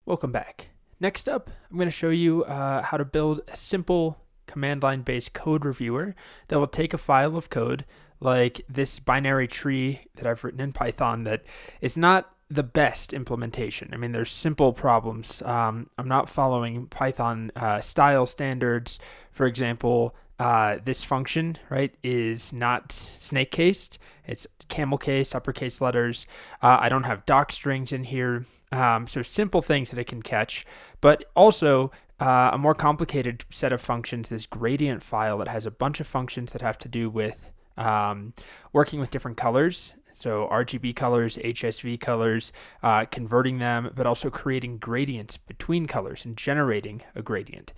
Welcome back. Next up, I'm going to show you how to build a simple command line based code reviewer that will take a file of code like this binary tree that I've written in Python that is not the best implementation. I mean, there's simple problems. I'm not following Python style standards. For example, this function, right, is not snake cased. It's camel cased, uppercase letters. I don't have doc strings in here. So simple things that it can catch, but also a more complicated set of functions, this gradient file that has a bunch of functions that have to do with working with different colors. So RGB colors, HSV colors, converting them, but also creating gradients between colors and generating a gradient.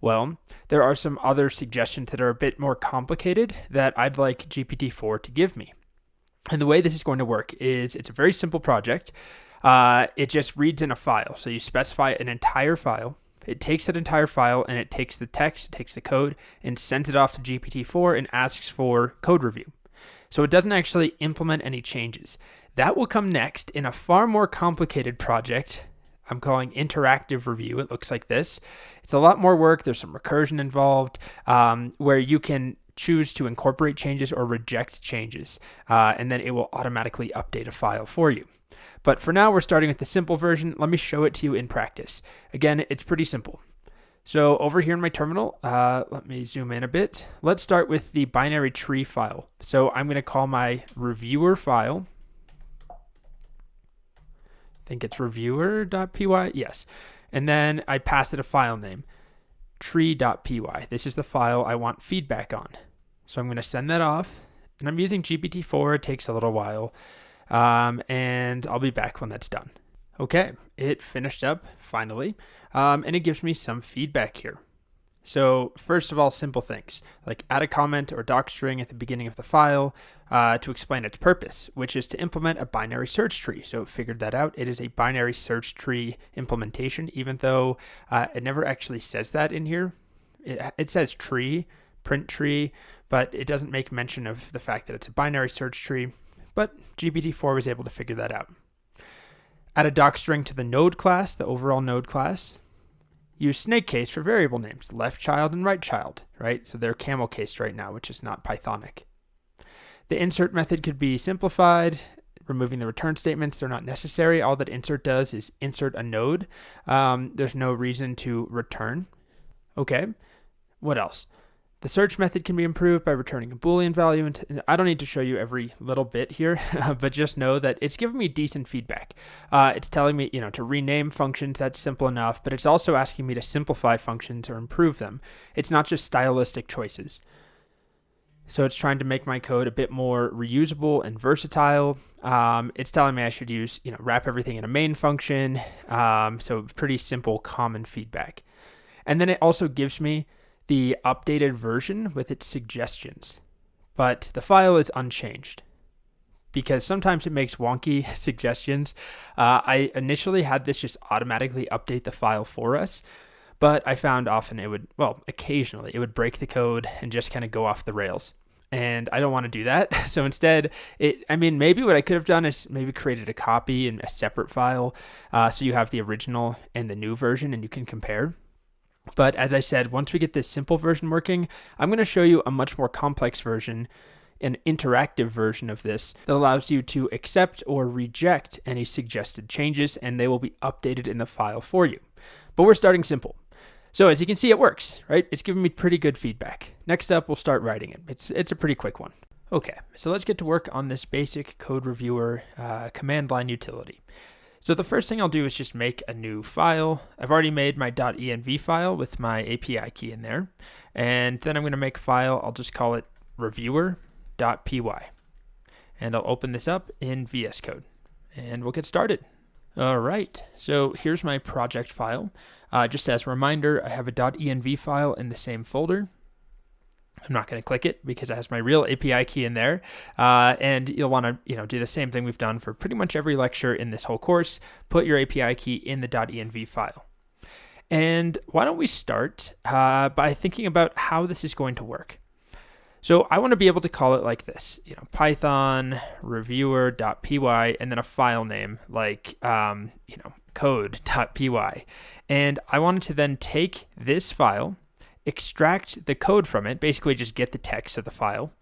Well, there are some other suggestions that are a bit more complicated that I'd like GPT-4 to give me. And the way this is going to work is it's a very simple project. It just reads in a file. So you specify an entire file. It takes that entire file and it takes the text, it takes the code, and sends it off to GPT-4 and asks for code review. So it doesn't actually implement any changes. That will come next in a far more complicated project I'm calling interactive review. It looks like this. It's a lot more work. There's some recursion involved where you can choose to incorporate changes or reject changes, and then it will automatically update a file for you. But for now, we're starting with the simple version. Let me show it to you in practice. Again, it's pretty simple. So over here in my terminal, let me zoom in a bit. Let's start with the binary tree file. So I'm going to call my reviewer file. I think it's reviewer.py. Yes. And then I pass it a file name, tree.py. This is the file I want feedback on. So I'm going to send that off. And I'm using GPT-4. It takes a little while. And I'll be back when that's done. Okay, it finished up finally, and it gives me some feedback here. So first of all, simple things like add a comment or doc string at the beginning of the file to explain its purpose, which is to implement a binary search tree. So it figured that out. It is a binary search tree implementation, even though it never actually says that in here. It says tree, print tree, but it doesn't make mention of the fact that it's a binary search tree. But GPT-4 was able to figure that out. Add a doc string to the node class, the overall node class. Use snake case for variable names, left child and right child, right? So they're camel cased right now, which is not Pythonic. The insert method could be simplified, removing the return statements. They're not necessary. All that insert does is insert a node. There's no reason to return. Okay, what else? The search method can be improved by returning a Boolean value. And I don't need to show you every little bit here, but just know that it's giving me decent feedback. It's telling me, to rename functions. That's simple enough, but it's also asking me to simplify functions or improve them. It's not just stylistic choices. So it's trying to make my code a bit more reusable and versatile. It's telling me I should use, wrap everything in a main function. So pretty simple, common feedback. And then it also gives me the updated version with its suggestions, but the file is unchanged because sometimes it makes wonky suggestions. I initially had this just automatically update the file for us, but I found often occasionally it would break the code and just kind of go off the rails. And I don't want to do that. So instead, maybe what I could have done is maybe created a copy in a separate file. So you have the original and the new version and you can compare. But as I said, once we get this simple version working, I'm going to show you a much more complex version, an interactive version of this that allows you to accept or reject any suggested changes, and they will be updated in the file for you. But we're starting simple. So as you can see, it works, right? It's giving me pretty good feedback. Next up, we'll start writing it. It's a pretty quick one. Okay, so let's get to work on this basic code reviewer command line utility. So the first thing I'll do is just make a new file. I've already made my .env file with my API key in there. And then I'm going to make a file. I'll just call it reviewer.py. And I'll open this up in VS Code. And we'll get started. All right, so here's my project file. Just as a reminder, I have a .env file in the same folder. I'm not going to click it because it has my real API key in there. And you'll want to, do the same thing we've done for pretty much every lecture in this whole course. Put your API key in the .env file. And why don't we start by thinking about how this is going to work. So I want to be able to call it like this, Python reviewer.py and then a file name like, code.py. And I wanted to then take this file, extract the code from it, basically just get the text of the file,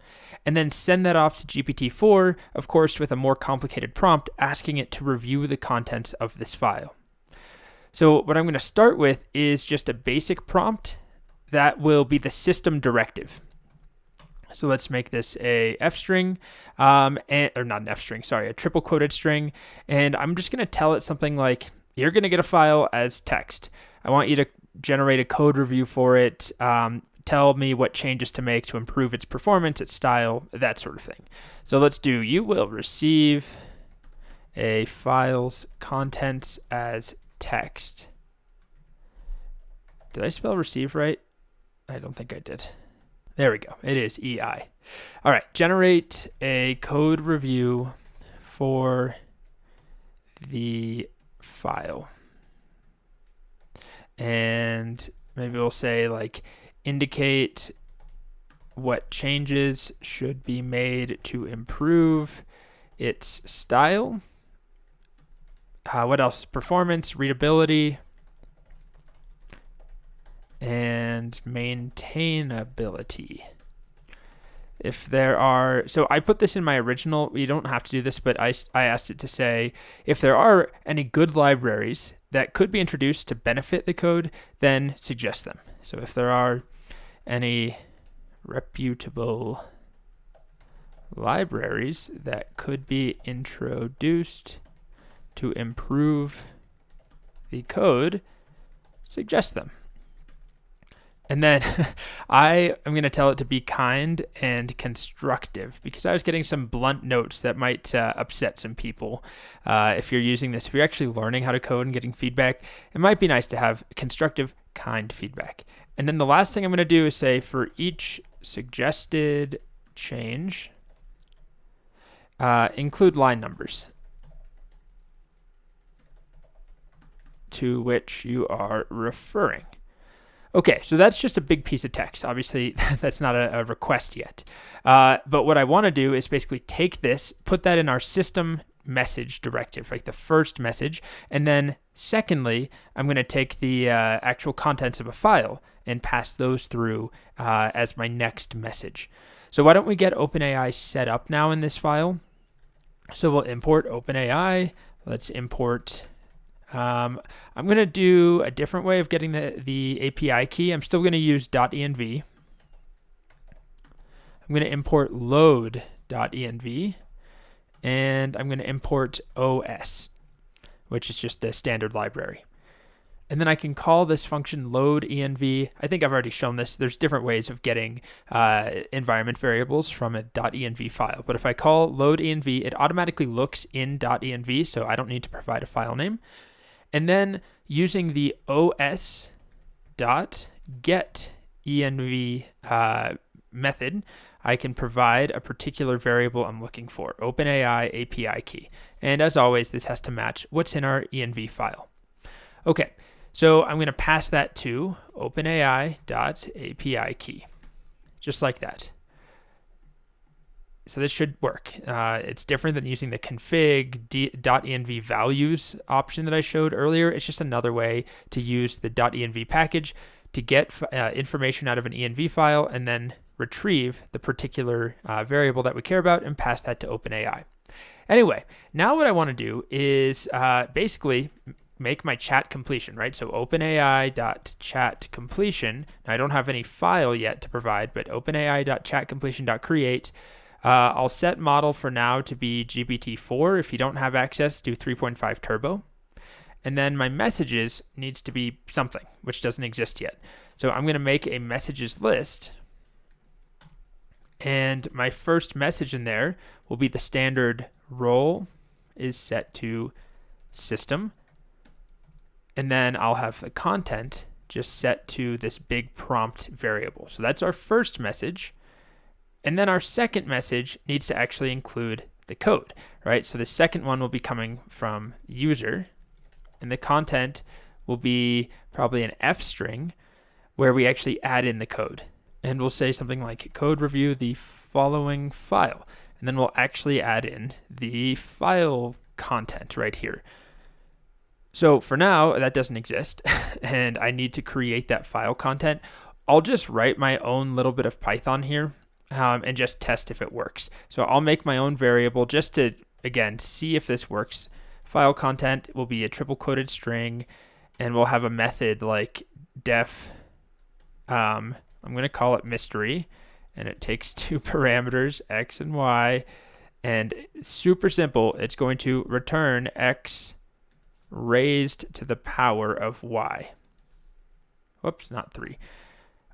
and then send that off to GPT-4, of course, with a more complicated prompt asking it to review the contents of this file. So what I'm going to start with is just a basic prompt that will be the system directive. So let's make this a f string, or not an f string, sorry, a triple quoted string. And I'm just going to tell it something like, you're going to get a file as text. I want you to generate a code review for it. Tell me what changes to make to improve its performance, its style, that sort of thing. So let's do, you will receive a file's contents as text. Did I spell receive right? I don't think I did. There we go. It is EI. All right. Generate a code review for the file. And maybe we'll say like indicate what changes should be made to improve its style. What else? Performance, readability, and maintainability. If there are, so I put this in my original, you don't have to do this, but I asked it to say, if there are any good libraries that could be introduced to benefit the code, then suggest them. So if there are any reputable libraries that could be introduced to improve the code, suggest them. And then I am going to tell it to be kind and constructive, because I was getting some blunt notes that might upset some people. If you're using this, if you're actually learning how to code and getting feedback, it might be nice to have constructive, kind feedback. And then the last thing I'm going to do is say, for each suggested change, include line numbers to which you are referring. Okay, so that's just a big piece of text. Obviously, that's not a request yet. But what I want to do is basically take this, put that in our system message directive, like the first message. And then secondly, I'm going to take the actual contents of a file and pass those through as my next message. So why don't we get OpenAI set up now in this file? So we'll import OpenAI. Let's import. I'm going to do a different way of getting the API key. I'm still going to use .env. I'm going to import load.env, and I'm going to import OS, which is just a standard library. And then I can call this function load.env. I think I've already shown this. There's different ways of getting environment variables from a .env file. But if I call load.env, it automatically looks in .env, so I don't need to provide a file name. And then using the os.getEnv method, I can provide a particular variable I'm looking for, OpenAI API key. And as always, this has to match what's in our env file. Okay, so I'm going to pass that to OpenAI.API key, just like that. So this should work. It's different than using the config.env values option that I showed earlier. It's just another way to use the .env package to get information out of an env file and then retrieve the particular variable that we care about and pass that to OpenAI. Anyway, now what I want to do is basically make my chat completion, right? So OpenAI.chatCompletion. Now I don't have any file yet to provide, but OpenAI.chatCompletion.create. I'll set model for now to be GPT-4. If you don't have access, do 3.5 turbo. And then my messages needs to be something, which doesn't exist yet. So I'm going to make a messages list. And my first message in there will be the standard role is set to system. And then I'll have the content just set to this big prompt variable. So that's our first message. And then our second message needs to actually include the code, right? So the second one will be coming from user, and the content will be probably an F string where we actually add in the code. And we'll say something like code review the following file. And then we'll actually add in the file content right here. So for now, that doesn't exist, and I need to create that file content. I'll just write my own little bit of Python here and just test if it works. So I'll make my own variable just to, again, see if this works. File content will be a triple quoted string, and we'll have a method like def, I'm going to call it mystery, and it takes two parameters, x and y, and super simple. It's going to return x raised to the power of y. Whoops, not 3.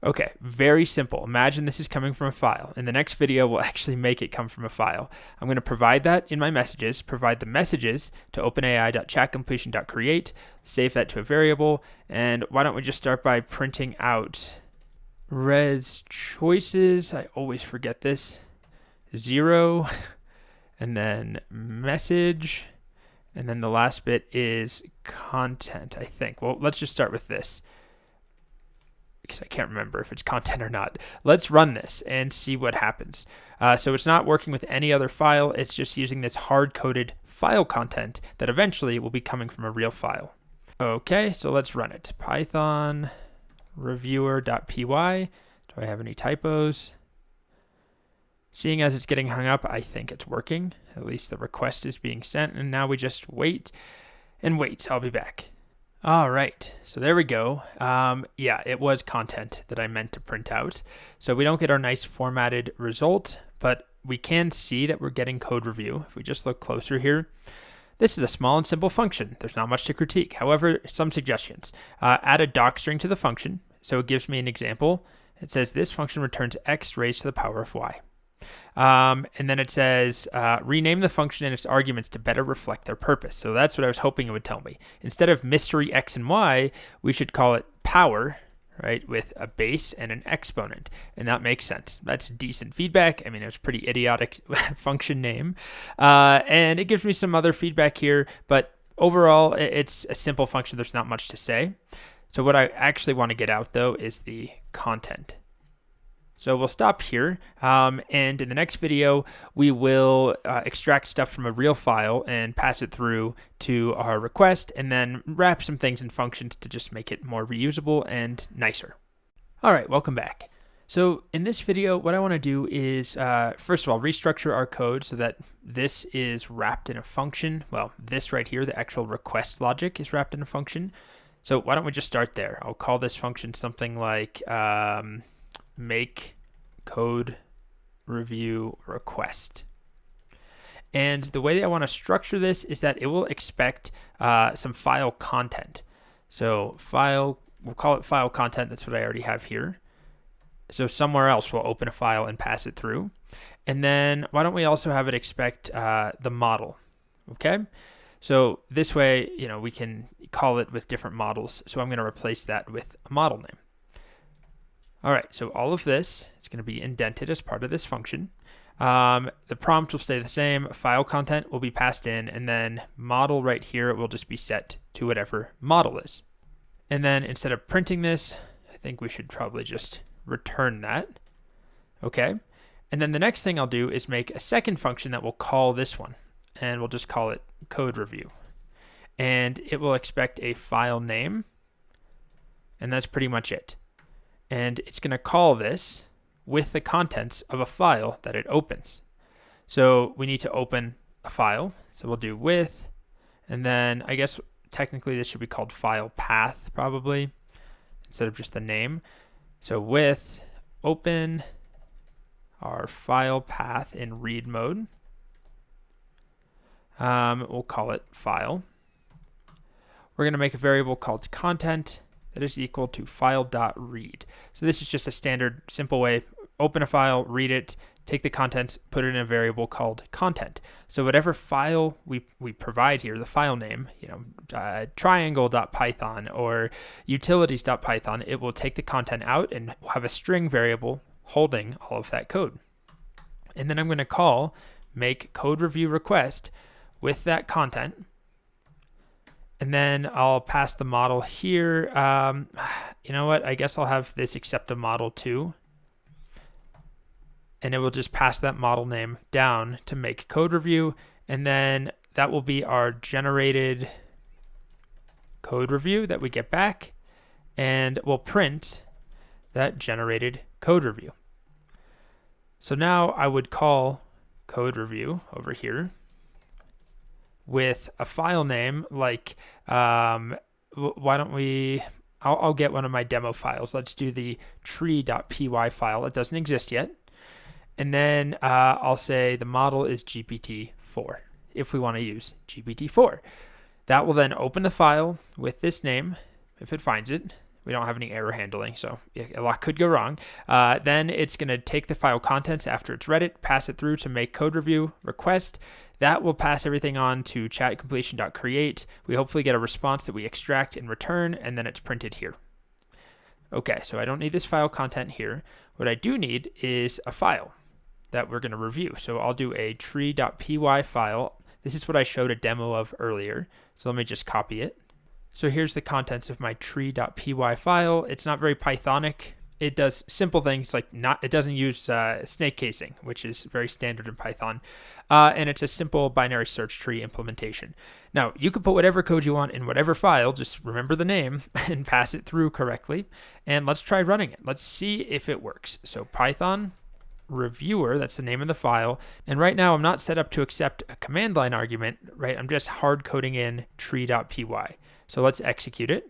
Okay, very simple. Imagine this is coming from a file. In the next video, we'll actually make it come from a file. I'm going to provide that in my messages, provide the messages to openai.chatcompletion.create, save that to a variable, and why don't we just start by printing out res choices. I always forget this. 0, and then message. And then the last bit is content, I think. Well, let's just start with this because I can't remember if it's content or not. Let's run this and see what happens. So it's not working with any other file. It's just using this hard-coded file content that eventually will be coming from a real file. Okay, so let's run it. Python reviewer.py. Do I have any typos? Seeing as it's getting hung up, I think it's working. At least the request is being sent, and now we just wait and wait. I'll be back. All right, so there we go. Yeah, it was content that I meant to print out. So we don't get our nice formatted result, but we can see that we're getting code review. If we just look closer here, this is a small and simple function. There's not much to critique. However, some suggestions. Add a doc string to the function. So it gives me an example. It says this function returns x raised to the power of y. And then it says, rename the function and its arguments to better reflect their purpose. So that's what I was hoping it would tell me. Instead of mystery x and y, we should call it power, right, with a base and an exponent. And that makes sense. That's decent feedback. I mean, it was a pretty idiotic function name. And it gives me some other feedback here, but overall, it's a simple function. There's not much to say. So what I actually want to get out, though, is the content. So we'll stop here, and in the next video, we will extract stuff from a real file and pass it through to our request, and then wrap some things in functions to just make it more reusable and nicer. All right, welcome back. So in this video, what I want to do is, first of all, restructure our code so that this is wrapped in a function. Well, this right here, the actual request logic is wrapped in a function. So why don't we just start there? I'll call this function something like make code review request. And the way that I want to structure this is that it will expect some file content. So file, we'll call it file content. That's what I already have here. So somewhere else we'll open a file and pass it through. And then why don't we also have it expect the model? Okay. So this way, you know, we can call it with different models. So I'm going to replace that with a model name. All right, so all of this is going to be indented as part of this function. The prompt will stay the same, file content will be passed in, and then model right here will just be set to whatever model is. And then instead of printing this, I think we should probably just return that. Okay, and then the next thing I'll do is make a second function that will call this one, and we'll just call it code review. And it will expect a file name, and that's pretty much it. And it's going to call this with the contents of a file that it opens. So we need to open a file. So we'll do with, and then I guess technically this should be called file path probably, instead of just the name. So with open our file path in read mode. We'll call it file. We're going to make a variable called content that is equal to file.read. So this is just a standard, simple way. Open a file, read it, take the contents, put it in a variable called content. So whatever file we provide here, the file name, you know, triangle.python or utilities.python, it will take the content out and we'll have a string variable holding all of that code. And then I'm going to call make code review request with that content. And then I'll pass the model here. You know what? I guess I'll have this accept a model too. And it will just pass that model name down to make code review. And then that will be our generated code review that we get back, and we'll print that generated code review. So now I would call code review over here with a file name like, why don't we, I'll get one of my demo files. Let's do the tree.py file. It doesn't exist yet. And then I'll say the model is GPT-4 if we want to use GPT-4. That will then open the file with this name if it finds it. We don't have any error handling, so a lot could go wrong. Then it's going to take the file contents after it's read it, pass it through to make code review request. That will pass everything on to chatcompletion.create. We hopefully get a response that we extract and return, and then it's printed here. Okay, so I don't need this file content here. What I do need is a file that we're going to review. So I'll do a tree.py file. This is what I showed a demo of earlier. So let me just copy it. So here's the contents of my tree.py file. It's not very Pythonic. It does simple things like it doesn't use snake casing, which is very standard in Python. And it's a simple binary search tree implementation. Now, you can put whatever code you want in whatever file, just remember the name and pass it through correctly. And let's try running it. Let's see if it works. So Python reviewer, that's the name of the file. And right now I'm not set up to accept a command line argument, right? I'm just hard coding in tree.py. So let's execute it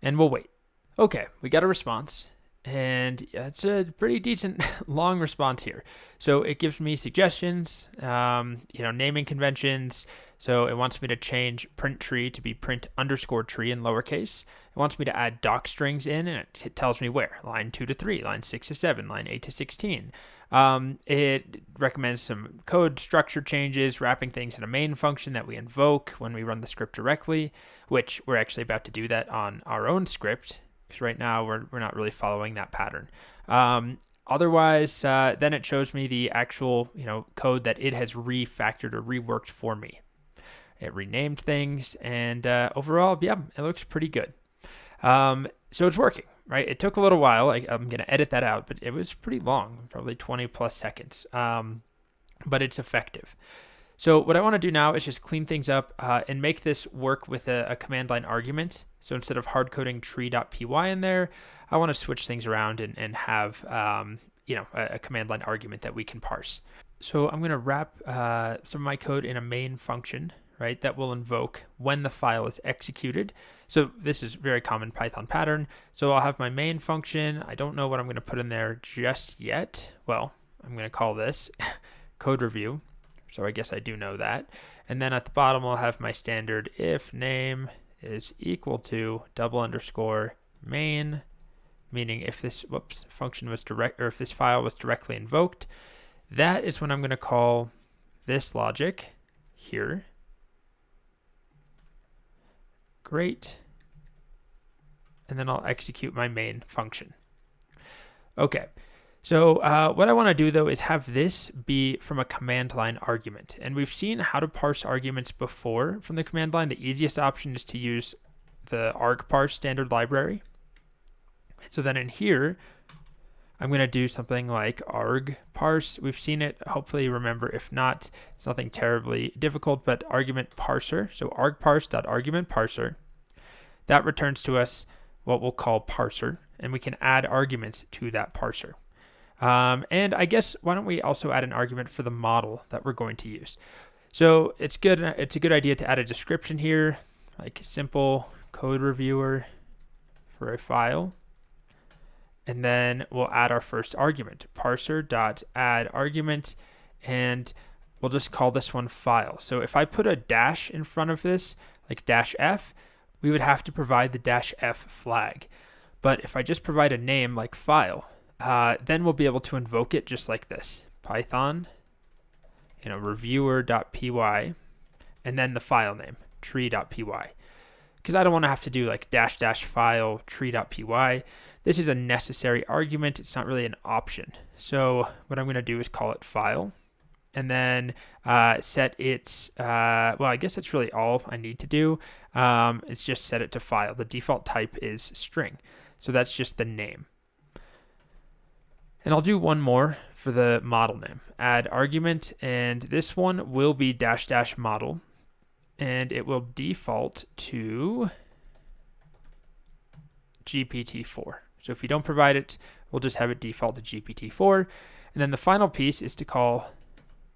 and we'll wait. Okay, we got a response. And it's a pretty decent long response here. So it gives me suggestions, naming conventions. So it wants me to change print tree to be print_tree in lowercase. It wants me to add doc strings in, and it tells me where, line 2 to 3, line 6 to 7, line 8 to 16. It recommends some code structure changes, wrapping things in a main function that we invoke when we run the script directly, which we're actually about to do that on our own script, because right now we're not really following that pattern. Otherwise, then it shows me the actual code that it has refactored or reworked for me. It renamed things, and overall, yeah, it looks pretty good. So it's working, right? It took a little while. I'm going to edit that out, but it was pretty long, probably 20 plus seconds. But it's effective. So what I want to do now is just clean things up and make this work with a command line argument. So instead of hard coding tree.py in there, I want to switch things around and have a command line argument that we can parse. So I'm going to wrap some of my code in a main function, right, that will invoke when the file is executed. So this is very common Python pattern. So I'll have my main function. I don't know what I'm going to put in there just yet. Well, I'm going to call this code review. So I guess I do know that. And then at the bottom, I'll have my standard if name is equal to _main, meaning if this function was if this file was directly invoked, that is when I'm going to call this logic here. Great. And then I'll execute my main function. Okay. So what I want to do though is have this be from a command line argument. And we've seen how to parse arguments before from the command line. The easiest option is to use the argparse standard library. So then in here, I'm going to do something like argparse. We've seen it, hopefully remember. If not, it's nothing terribly difficult, but argument parser. So argparse.argument parser. That returns to us what we'll call parser, and we can add arguments to that parser. And I guess, why don't we also add an argument for the model that we're going to use? So it's a good idea to add a description here, like simple code reviewer for a file. And then we'll add our first argument, parser.add_argument, and we'll just call this one file. So if I put a dash in front of this, like -f, we would have to provide the -f flag. But if I just provide a name like file, then we'll be able to invoke it just like this, Python, reviewer.py, and then the file name, tree.py. Because I don't want to have to do like -- file tree.py. This is a necessary argument. It's not really an option. So what I'm going to do is call it file, and then set its, well, I guess that's really all I need to do. It's just set it to file. The default type is string. So that's just the name. And I'll do one more for the model name, add argument, and this one will be -- model, and it will default to GPT-4. So if you don't provide it, we'll just have it default to GPT-4. And then the final piece is to call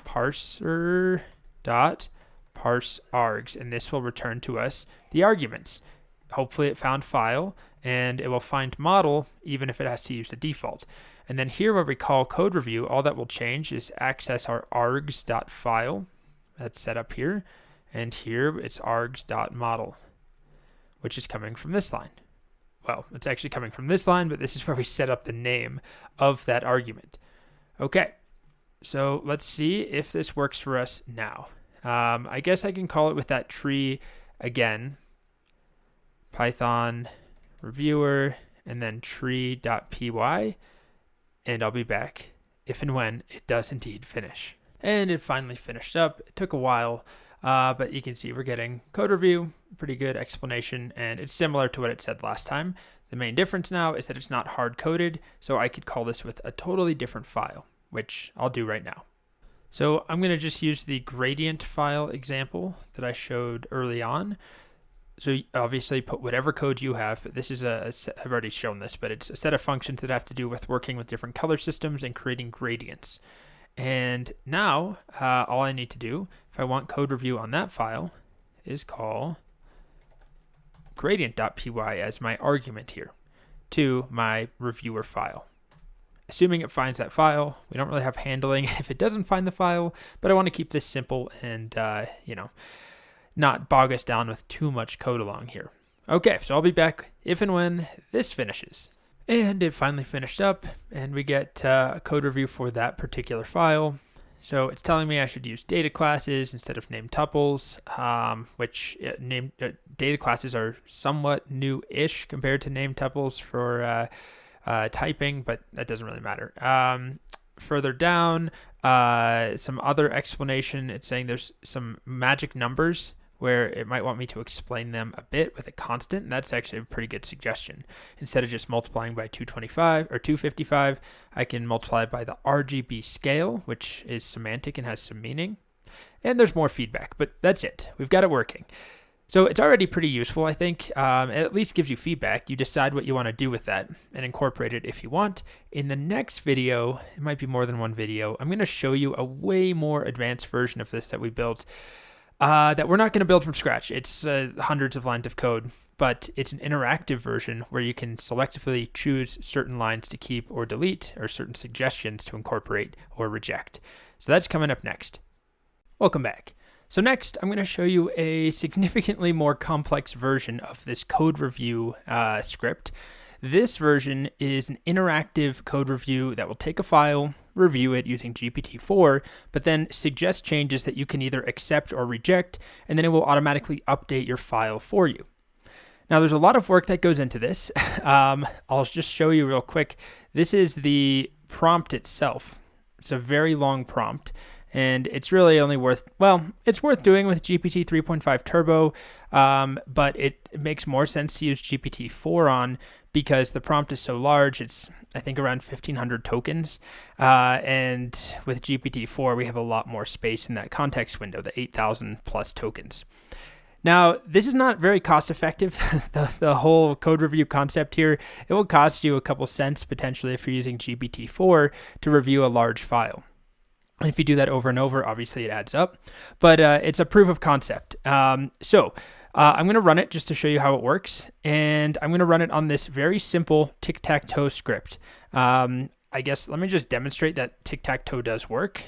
parser.parseArgs, and this will return to us the arguments. Hopefully it found file, and it will find model even if it has to use the default. And then here where we call code review, all that will change is access our args.file. That's set up here. And here it's args.model, which is coming from this line. Well, it's actually coming from this line, but this is where we set up the name of that argument. Okay, so let's see if this works for us now. I guess I can call it with that tree again. Python reviewer, and then tree.py, and I'll be back if and when it does indeed finish. And it finally finished up. It took a while, but you can see we're getting code review, pretty good explanation, and it's similar to what it said last time. The main difference now is that it's not hard-coded, so I could call this with a totally different file, which I'll do right now. So I'm going to just use the gradient file example that I showed early on. So obviously put whatever code you have, but this is I've already shown this, but it's a set of functions that have to do with working with different color systems and creating gradients. And now all I need to do, if I want code review on that file, is call gradient.py as my argument here to my reviewer file. Assuming it finds that file, we don't really have handling if it doesn't find the file, but I want to keep this simple and, not bog us down with too much code along here. Okay, so I'll be back if and when this finishes. And it finally finished up, and we get a code review for that particular file. So it's telling me I should use data classes instead of named tuples, which data classes are somewhat new-ish compared to named tuples for typing, but that doesn't really matter. Further down, some other explanation. It's saying there's some magic numbers where it might want me to explain them a bit with a constant, and that's actually a pretty good suggestion. Instead of just multiplying by 225 or 255, I can multiply by the RGB scale, which is semantic and has some meaning. And there's more feedback, but that's it. We've got it working. So it's already pretty useful, I think. It at least gives you feedback. You decide what you want to do with that and incorporate it if you want. In the next video, it might be more than one video, I'm going to show you a way more advanced version of this that we built that we're not going to build from scratch. It's hundreds of lines of code, but it's an interactive version where you can selectively choose certain lines to keep or delete or certain suggestions to incorporate or reject. So that's coming up next. Welcome back. So next, I'm going to show you a significantly more complex version of this code review script. This version is an interactive code review that will take a file, review it using GPT-4, but then suggest changes that you can either accept or reject, and then it will automatically update your file for you. Now, there's a lot of work that goes into this. I'll just show you real quick. This is the prompt itself. It's a very long prompt. And it's really only it's worth doing with GPT 3.5 Turbo, but it makes more sense to use GPT-4 on because the prompt is so large. It's, I think, around 1,500 tokens. And with GPT-4, we have a lot more space in that context window, the 8,000 plus tokens. Now, this is not very cost effective, the whole code review concept here. It will cost you a couple cents potentially if you're using GPT-4 to review a large file. And if you do that over and over, obviously it adds up, but it's a proof of concept. So I'm going to run it just to show you how it works, and I'm going to run it on this very simple tic-tac-toe script. I guess let me just demonstrate that tic-tac-toe does work.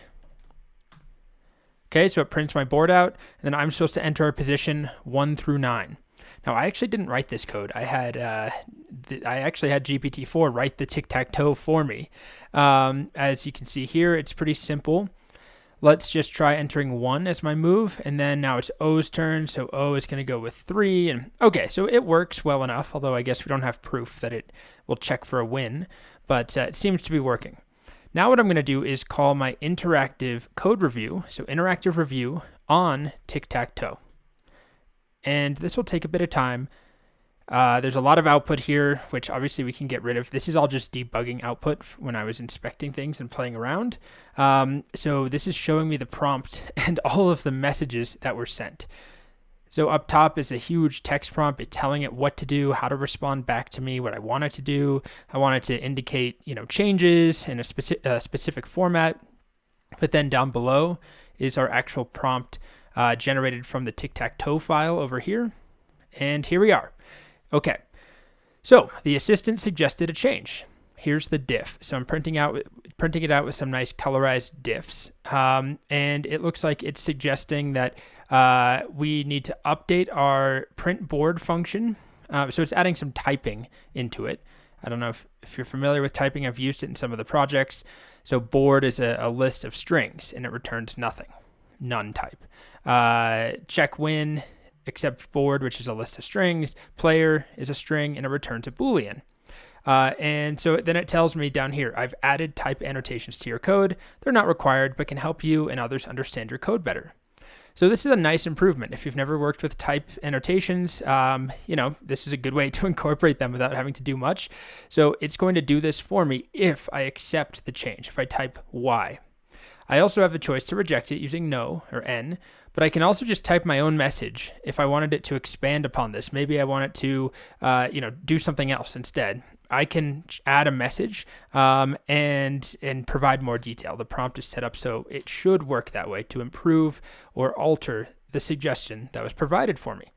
Okay, so it prints my board out, and then I'm supposed to enter a position 1 through 9. Now, I actually didn't write this code. I actually had GPT-4 write the tic-tac-toe for me. As you can see here, it's pretty simple. Let's just try entering 1 as my move, and then now it's O's turn, so O is going to go with 3. And okay, so it works well enough, although I guess we don't have proof that it will check for a win, but it seems to be working. Now what I'm going to do is call my interactive code review, so interactive review on tic-tac-toe. And this will take a bit of time. There's a lot of output here, which obviously we can get rid of. This is all just debugging output when I was inspecting things and playing around. So this is showing me the prompt and all of the messages that were sent. So up top is a huge text prompt. It's telling it what to do, how to respond back to me, what I want it to do. I want it to indicate, changes in a specific format. But then down below is our actual prompt generated from the tic-tac-toe file over here. And here we are. Okay, so the assistant suggested a change. Here's the diff. So I'm printing it out with some nice colorized diffs. And it looks like it's suggesting that we need to update our print board function. So it's adding some typing into it. I don't know if you're familiar with typing. I've used it in some of the projects. So board is a list of strings, and it returns nothing, none type. Check win, except board, which is a list of strings. Player is a string, and it returns a Boolean. And so then it tells me down here, I've added type annotations to your code. They're not required, but can help you and others understand your code better. So this is a nice improvement. If you've never worked with type annotations, this is a good way to incorporate them without having to do much. So it's going to do this for me if I accept the change, if I type Y. I also have the choice to reject it using no or N, but I can also just type my own message if I wanted it to expand upon this. Maybe I want it to, do something else instead. I can add a message and provide more detail. The prompt is set up so it should work that way to improve or alter the suggestion that was provided for me.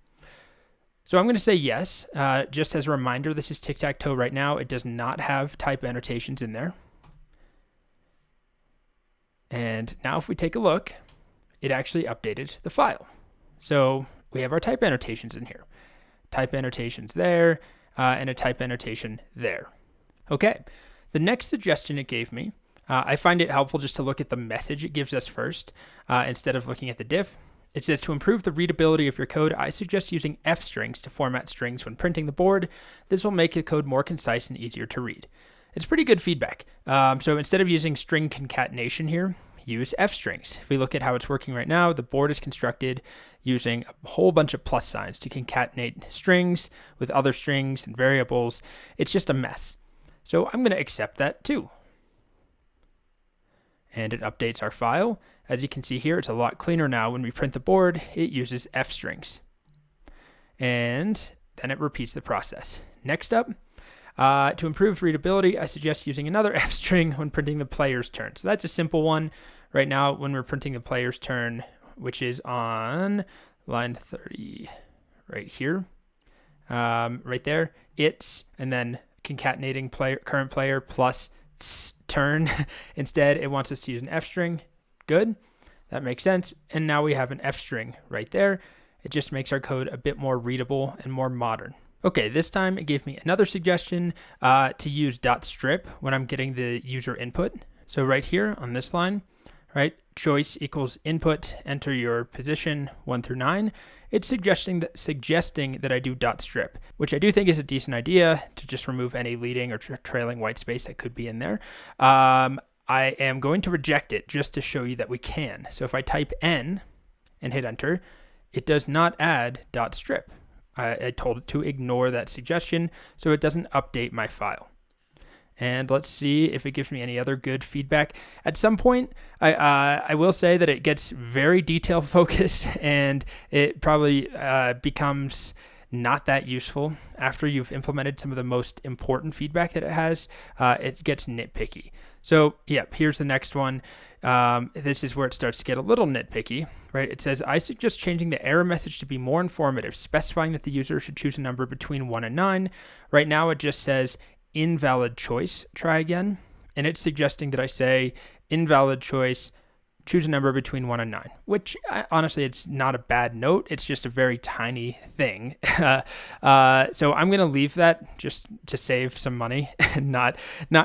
So I'm going to say yes. Just as a reminder, this is tic-tac-toe right now. It does not have type annotations in there. And now if we take a look, it actually updated the file. So we have our type annotations in here. Type annotations there. And a type annotation there. Okay, the next suggestion it gave me, I find it helpful just to look at the message it gives us first instead of looking at the diff. It says, to improve the readability of your code, I suggest using F strings to format strings when printing the board. This will make the code more concise and easier to read. It's pretty good feedback. So instead of using string concatenation here, use F strings. If we look at how it's working right now, the board is constructed using a whole bunch of plus signs to concatenate strings with other strings and variables. It's just a mess. So I'm going to accept that too. And it updates our file. As you can see here, it's a lot cleaner now. When we print the board, it uses F strings. And then it repeats the process. Next up, to improve readability, I suggest using another F string when printing the player's turn. So that's a simple one. Right now, when we're printing the player's turn, which is on line 30 right here, right there, and then concatenating current player plus turn. Instead, it wants us to use an F string. Good. That makes sense. And now we have an F string right there. It just makes our code a bit more readable and more modern. Okay, this time it gave me another suggestion to use .strip when I'm getting the user input. So right here on this line, right, choice equals input, enter your position 1 through 9. It's suggesting that I do .strip, which I do think is a decent idea to just remove any leading or trailing white space that could be in there. I am going to reject it just to show you that we can. So if I type N and hit enter, it does not add .strip. I told it to ignore that suggestion so it doesn't update my file. And let's see if it gives me any other good feedback. At some point, I will say that it gets very detail focused and it probably becomes not that useful after you've implemented some of the most important feedback that it has. It gets nitpicky. So yeah, here's the next one. This is where it starts to get a little nitpicky, right? It says, I suggest changing the error message to be more informative, specifying that the user should choose a number between 1 and 9. Right now, it just says invalid choice, try again. And it's suggesting that I say invalid choice, choose a number between 1 and 9, which honestly, it's not a bad note. It's just a very tiny thing. So I'm going to leave that just to save some money and not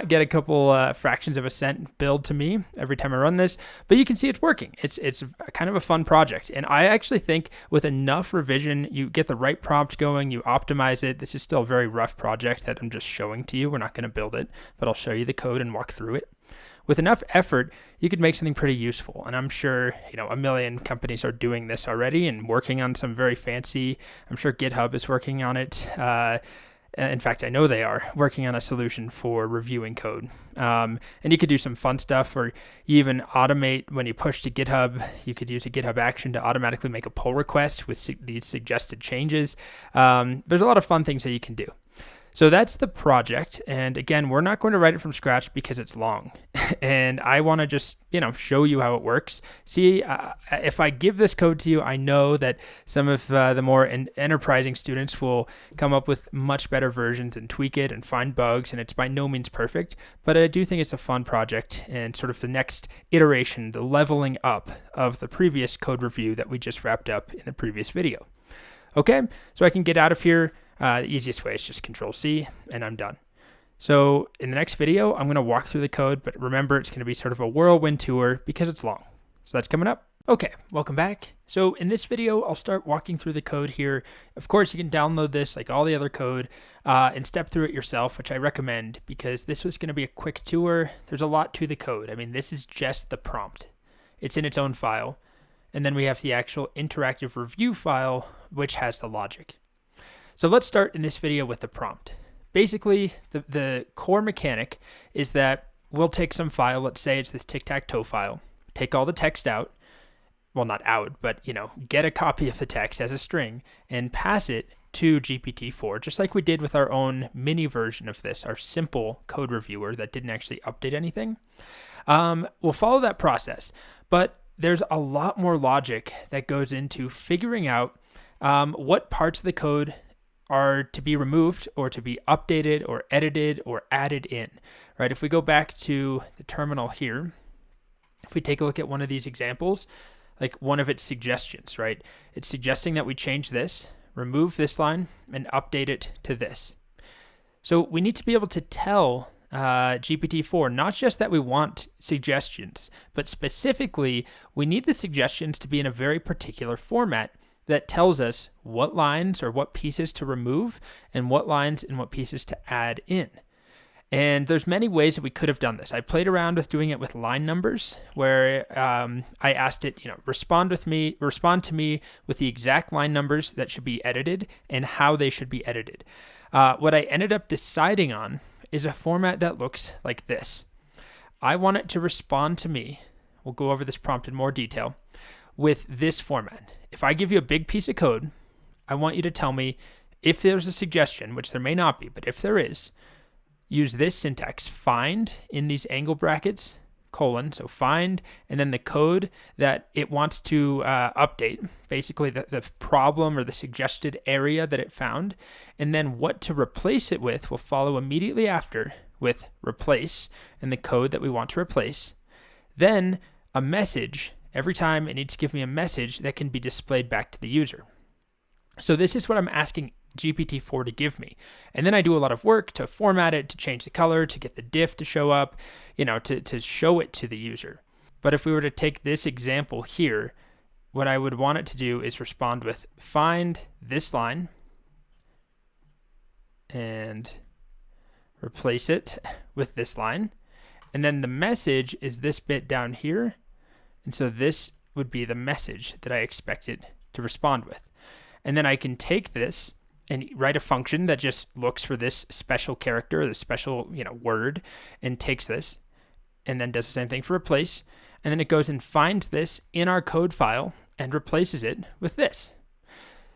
get a couple fractions of a cent billed to me every time I run this. But you can see it's working. It's kind of a fun project. And I actually think with enough revision, you get the right prompt going, you optimize it. This is still a very rough project that I'm just showing to you. We're not going to build it, but I'll show you the code and walk through it. With enough effort, you could make something pretty useful. And I'm sure, a million companies are doing this already and working on some very fancy, I'm sure GitHub is working on it. In fact, I know they are working on a solution for reviewing code. And you could do some fun stuff, or you even automate when you push to GitHub. You could use a GitHub action to automatically make a pull request with these suggested changes. There's a lot of fun things that you can do. So that's the project. And again, we're not going to write it from scratch because it's long. And I want to just, show you how it works. See, if I give this code to you, I know that some of the more enterprising students will come up with much better versions and tweak it and find bugs. And it's by no means perfect, but I do think it's a fun project and sort of the next iteration, the leveling up of the previous code review that we just wrapped up in the previous video. Okay, so I can get out of here. The easiest way is just Control-C, and I'm done. So in the next video, I'm going to walk through the code, but remember, it's going to be sort of a whirlwind tour because it's long. So that's coming up. Okay, welcome back. So in this video, I'll start walking through the code here. Of course, you can download this like all the other code and step through it yourself, which I recommend because this was going to be a quick tour. There's a lot to the code. I mean, this is just the prompt. It's in its own file. And then we have the actual interactive review file, which has the logic. So let's start in this video with the prompt. Basically, the core mechanic is that we'll take some file, let's say it's this tic-tac-toe file, take all the text out, well, not out, but, get a copy of the text as a string and pass it to GPT-4, just like we did with our own mini version of this, our simple code reviewer that didn't actually update anything. We'll follow that process, but there's a lot more logic that goes into figuring out what parts of the code are to be removed or to be updated or edited or added in, right? If we go back to the terminal here, if we take a look at one of these examples, like one of its suggestions, right? It's suggesting that we change this, remove this line, and update it to this. So we need to be able to tell GPT-4 not just that we want suggestions, but specifically we need the suggestions to be in a very particular format that tells us what lines or what pieces to remove and what lines and what pieces to add in. And there's many ways that we could have done this. I played around with doing it with line numbers, where I asked it, respond to me with the exact line numbers that should be edited and how they should be edited. What I ended up deciding on is a format that looks like this. I want it to respond to me. We'll go over this prompt in more detail with this format. If I give you a big piece of code, I want you to tell me if there's a suggestion, which there may not be, but if there is, use this syntax, find in these angle brackets, colon, so find, and then the code that it wants to update, basically the problem or the suggested area that it found, and then what to replace it with will follow immediately after with replace and the code that we want to replace. Then a message. Every time it needs to give me a message that can be displayed back to the user. So this is what I'm asking GPT-4 to give me. And then I do a lot of work to format it, to change the color, to get the diff to show up, to show it to the user. But if we were to take this example here, what I would want it to do is respond with find this line and replace it with this line. And then the message is this bit down here. And so this would be the message that I expect it to respond with. And then I can take this and write a function that just looks for this special character, this special, word, and takes this and then does the same thing for replace. And then it goes and finds this in our code file and replaces it with this.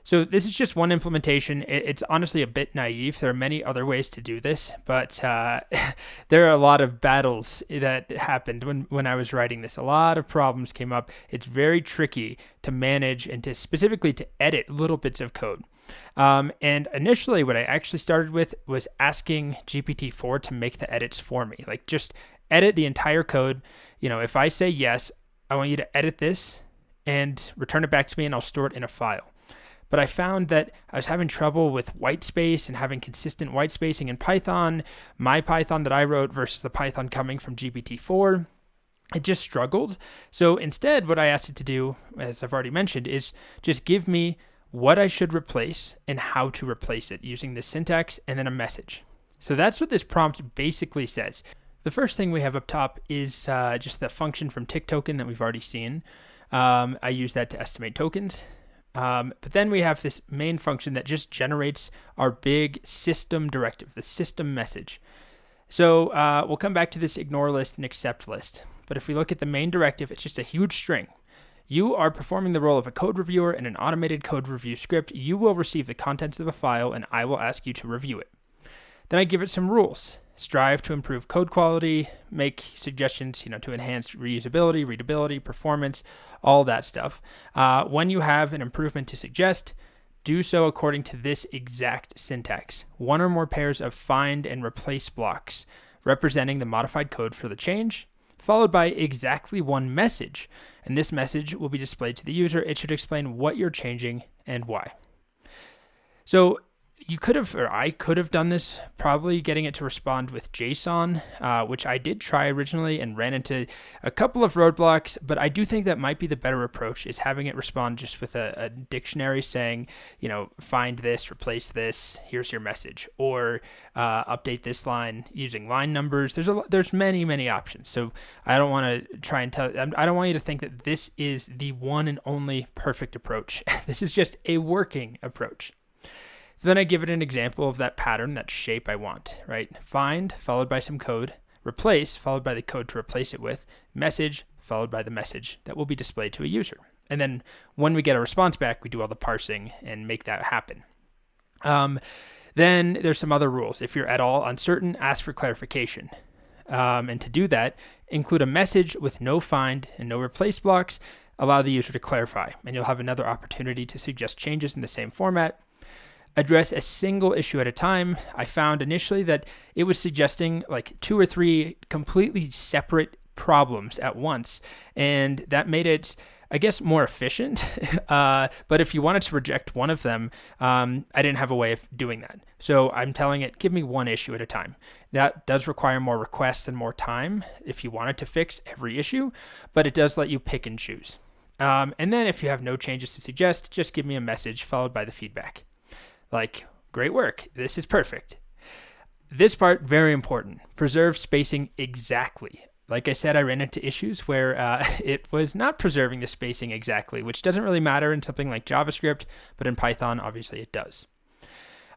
So this is just one implementation. It's honestly a bit naive. There are many other ways to do this, but there are a lot of battles that happened when I was writing this. A lot of problems came up. It's very tricky to manage and to specifically to edit little bits of code. And initially what I actually started with was asking GPT-4 to make the edits for me. Like just edit the entire code. If I say yes, I want you to edit this and return it back to me and I'll store it in a file. But I found that I was having trouble with white space and having consistent white spacing in Python, my Python that I wrote versus the Python coming from GPT-4. It just struggled. So instead, what I asked it to do, as I've already mentioned, is just give me what I should replace and how to replace it using the syntax and then a message. So that's what this prompt basically says. The first thing we have up top is just the function from tick token that we've already seen. I use that to estimate tokens. But then we have this main function that just generates our big system directive, the system message. So we'll come back to this ignore list and accept list. But if we look at the main directive, it's just a huge string. You are performing the role of a code reviewer in an automated code review script. You will receive the contents of a file, and I will ask you to review it. Then I give it some rules. Strive to improve code quality, make suggestions, to enhance reusability, readability, performance, all that stuff. When you have an improvement to suggest, do so according to this exact syntax. One or more pairs of find and replace blocks representing the modified code for the change, followed by exactly one message. And this message will be displayed to the user. It should explain what you're changing and why. So I could have done this, probably getting it to respond with JSON, which I did try originally and ran into a couple of roadblocks, but I do think that might be the better approach, is having it respond just with a dictionary saying, find this, replace this, here's your message, or update this line using line numbers. There's many, many options. So I don't want to I don't want you to think that this is the one and only perfect approach. This is just a working approach. So then I give it an example of that pattern, that shape I want, right? Find, followed by some code, replace, followed by the code to replace it with, message, followed by the message that will be displayed to a user. And then when we get a response back, we do all the parsing and make that happen. Then there's some other rules. If you're at all uncertain, ask for clarification. And to do that, include a message with no find and no replace blocks. Allow the user to clarify, and you'll have another opportunity to suggest changes in the same format. Address a single issue at a time. I found initially that it was suggesting like 2 or 3 completely separate problems at once, and that made it, I guess, more efficient. But if you wanted to reject one of them, I didn't have a way of doing that. So I'm telling it, give me one issue at a time. That does require more requests and more time if you wanted to fix every issue, but it does let you pick and choose. And then if you have no changes to suggest, just give me a message followed by the feedback. Like, great work, this is perfect. This part, very important. Preserve spacing exactly. Like I said, I ran into issues where it was not preserving the spacing exactly, which doesn't really matter in something like JavaScript, but in Python, obviously it does.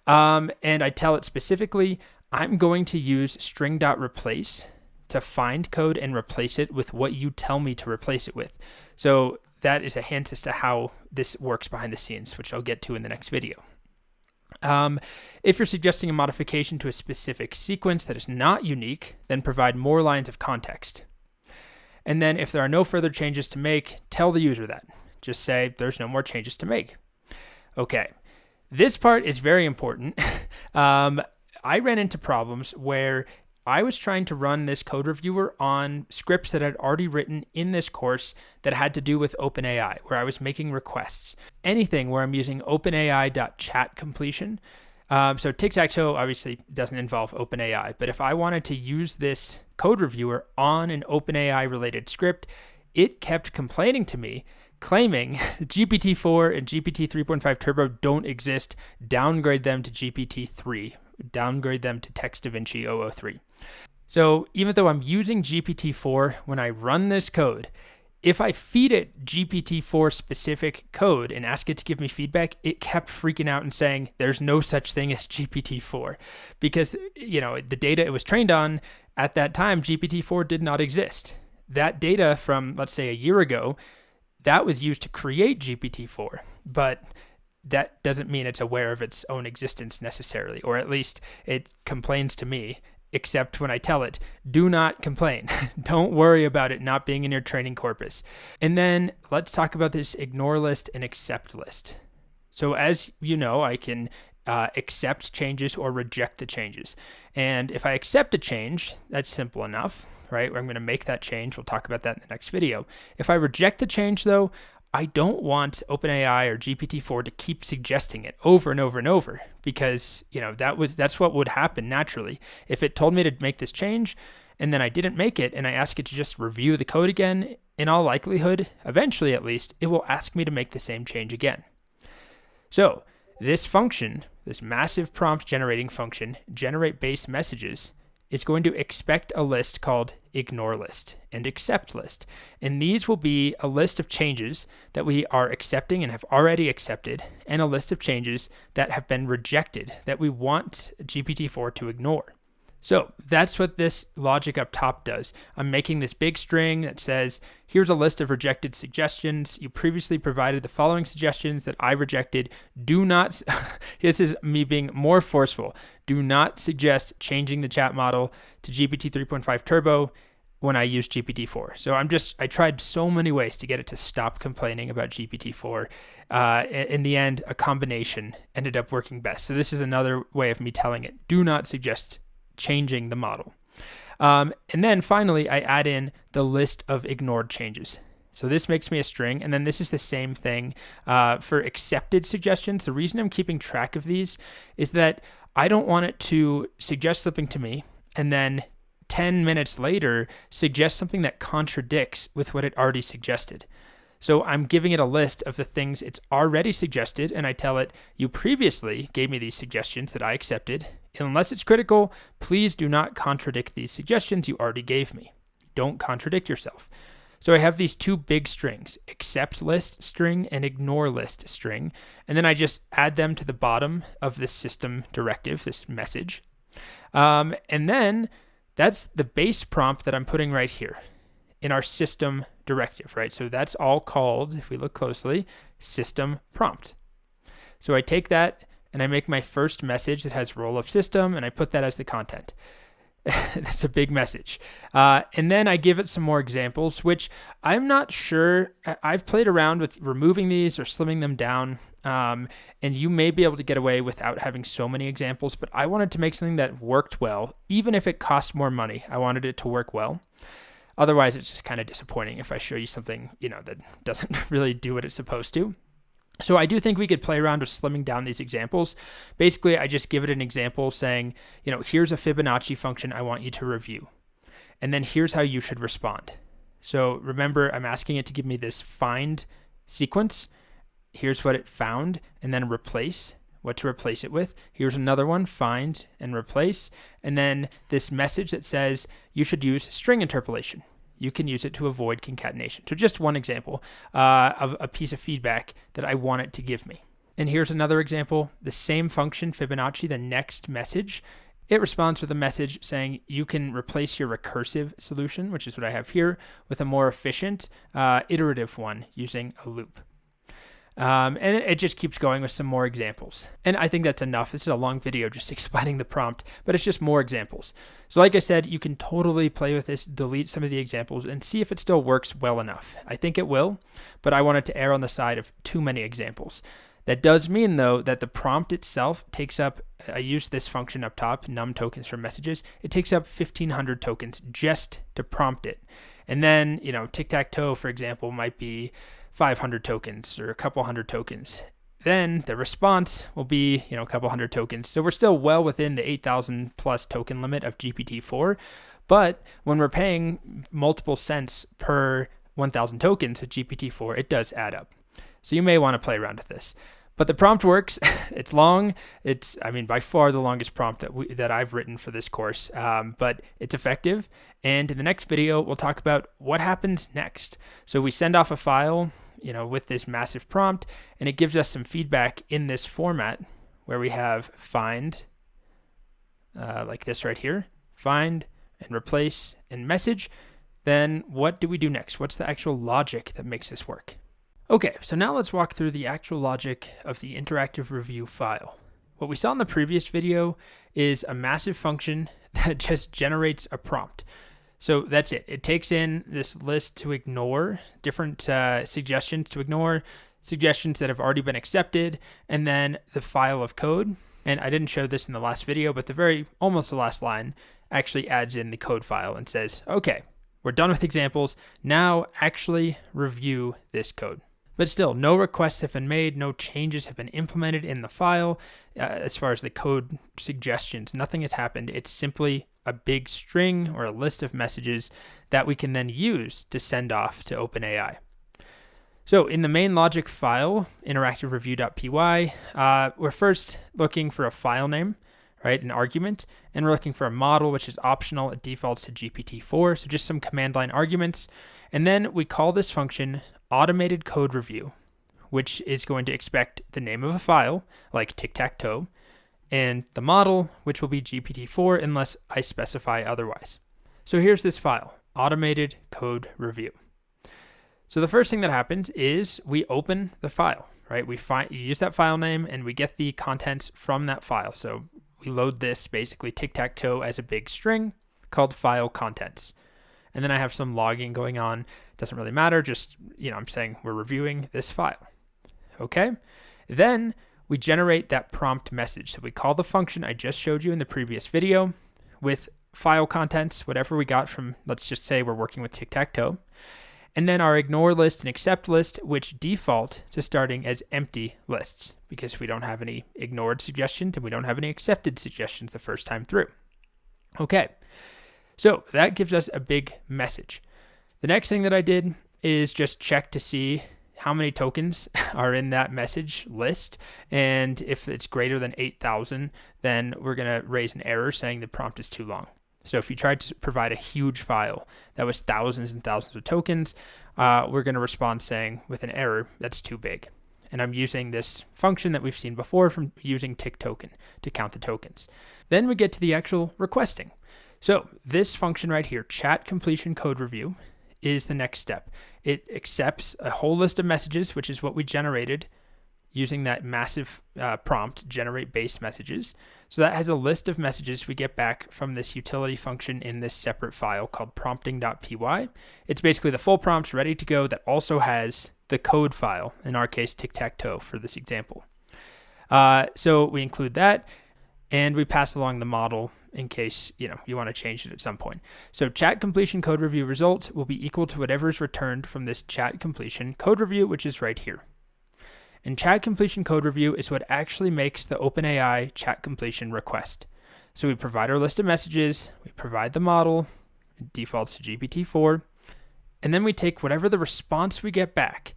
And I tell it specifically, I'm going to use string.replace to find code and replace it with what you tell me to replace it with. So that is a hint as to how this works behind the scenes, which I'll get to in the next video. If you're suggesting a modification to a specific sequence that is not unique, then provide more lines of context. And then if there are no further changes to make, tell the user that. Just say there's no more changes to make. Okay, this part is very important. I ran into problems where I was trying to run this code reviewer on scripts that I'd already written in this course that had to do with OpenAI, where I was making requests. Anything where I'm using OpenAI.chat completion. So tic-tac-toe obviously doesn't involve OpenAI, but if I wanted to use this code reviewer on an OpenAI related script, it kept complaining to me, claiming GPT-4 and GPT 3.5 Turbo don't exist, downgrade them to GPT-3. Downgrade them to Text DaVinci 003. So even though I'm using GPT-4 when I run this code, if I feed it GPT-4 specific code and ask it to give me feedback, it kept freaking out and saying there's no such thing as GPT-4 because the data it was trained on at that time, GPT-4 did not exist. That data from, let's say, a year ago, that was used to create GPT-4, but that doesn't mean it's aware of its own existence necessarily, or at least it complains to me, except when I tell it, do not complain. Don't worry about it not being in your training corpus. And then let's talk about this ignore list and accept list. So as you know, I can accept changes or reject the changes. And if I accept a change, that's simple enough, right? I'm going to make that change. We'll talk about that in the next video. If I reject the change though, I don't want OpenAI or GPT-4 to keep suggesting it over and over and over because, that's what would happen naturally. If it told me to make this change and then I didn't make it and I ask it to just review the code again, in all likelihood, eventually at least, it will ask me to make the same change again. So this function, this massive prompt generating function, generate base messages, is going to expect a list called ignore list and accept list. And these will be a list of changes that we are accepting and have already accepted, and a list of changes that have been rejected that we want GPT-4 to ignore. So that's what this logic up top does. I'm making this big string that says, here's a list of rejected suggestions. You previously provided the following suggestions that I rejected. Do not, this is me being more forceful. Do not suggest changing the chat model to GPT 3.5 Turbo when I use GPT-4. So I tried so many ways to get it to stop complaining about GPT-4. In the end, a combination ended up working best. So this is another way of me telling it, do not suggest changing the model. And then finally, I add in the list of ignored changes. So this makes me a string, and then this is the same thing for accepted suggestions. The reason I'm keeping track of these is that I don't want it to suggest something to me and then 10 minutes later suggest something that contradicts with what it already suggested. So I'm giving it a list of the things it's already suggested, and I tell it, you previously gave me these suggestions that I accepted. Unless it's critical, please do not contradict these suggestions you already gave me. Don't contradict yourself. So I have these two big strings, accept list string and ignore list string, and then I just add them to the bottom of this system directive, this message. And then that's the base prompt that I'm putting right here in our system directive, right? So that's all called, if we look closely, system prompt. So I take that and I make my first message that has role of system, and I put that as the content. That's a big message. And then I give it some more examples, which I'm not sure. I've played around with removing these or slimming them down. And you may be able to get away without having so many examples, but I wanted to make something that worked well. Even if it cost more money, I wanted it to work well. Otherwise, it's just kind of disappointing if I show you something, that doesn't really do what it's supposed to. So I do think we could play around with slimming down these examples. Basically, I just give it an example saying, here's a Fibonacci function I want you to review. And then here's how you should respond. So remember, I'm asking it to give me this find sequence. Here's what it found, and then replace, what to replace it with. Here's another one, find and replace. And then this message that says you should use string interpolation. You can use it to avoid concatenation. So just one example of a piece of feedback that I want it to give me. And here's another example, the same function, Fibonacci, the next message. It responds with a message saying you can replace your recursive solution, which is what I have here, with a more efficient iterative one using a loop. And it just keeps going with some more examples. And I think that's enough. This is a long video just explaining the prompt, but it's just more examples. So like I said, you can totally play with this, delete some of the examples, and see if it still works well enough. I think it will, but I wanted to err on the side of too many examples. That does mean, though, that the prompt itself takes up, I use this function up top, num tokens for messages. It takes up 1,500 tokens just to prompt it. And then, tic-tac-toe, for example, might be 500 tokens or a couple hundred tokens. Then the response will be, a couple hundred tokens. So we're still well within the 8,000 plus token limit of GPT-4. But when we're paying multiple cents per 1,000 tokens with GPT-4, it does add up. So you may want to play around with this. But the prompt works. It's long. It's, by far the longest prompt that I've written for this course, but it's effective. And in the next video, we'll talk about what happens next. So we send off a file, with this massive prompt, and it gives us some feedback in this format where we have find, like this right here, find and replace and message. Then what do we do next? What's the actual logic that makes this work? Okay, so now let's walk through the actual logic of the interactive review file. What we saw in the previous video is a massive function that just generates a prompt. So that's it. It takes in this list to ignore, different suggestions to ignore, suggestions that have already been accepted, and then the file of code. And I didn't show this in the last video, but almost the last line actually adds in the code file and says, okay, we're done with examples. Now actually review this code. But still, no requests have been made, no changes have been implemented in the file as far as the code suggestions. Nothing has happened. It's simply a big string or a list of messages that we can then use to send off to OpenAI. So in the main logic file, interactive review.py, we're first looking for a file name, right, an argument, and we're looking for a model, which is optional. It defaults to GPT-4, so just some command line arguments. And then we call this function automated code review, which is going to expect the name of a file, like tic-tac-toe, and the model, which will be GPT-4 unless I specify otherwise. So here's this file, automated code review. So the first thing that happens is we open the file, right? We use that file name and we get the contents from that file. So we load this basically tic-tac-toe as a big string called file contents. And then I have some logging going on. Doesn't really matter. Just, I'm saying we're reviewing this file. Okay. Then we generate that prompt message. So we call the function I just showed you in the previous video with file contents, whatever we got from, let's just say we're working with tic-tac-toe. And then our ignore list and accept list, which default to starting as empty lists because we don't have any ignored suggestions and we don't have any accepted suggestions the first time through. Okay, so that gives us a big message. The next thing that I did is just check to see how many tokens are in that message list. And if it's greater than 8,000, then we're going to raise an error saying the prompt is too long. So if you tried to provide a huge file that was thousands and thousands of tokens, we're going to respond saying with an error that's too big. And I'm using this function that we've seen before from using tick token to count the tokens. Then we get to the actual requesting. So this function right here, chat completion code review, is the next step. It accepts a whole list of messages, which is what we generated using that massive prompt, generate base messages. So that has a list of messages we get back from this utility function in this separate file called prompting.py. It's basically the full prompt ready to go that also has the code file, in our case, tic-tac-toe for this example. So we include that and we pass along the model in case you want to change it at some point. So chat completion code review result will be equal to whatever is returned from this chat completion code review, which is right here. And chat completion code review is what actually makes the OpenAI chat completion request. So we provide our list of messages, we provide the model, it defaults to GPT-4, and then we take whatever the response we get back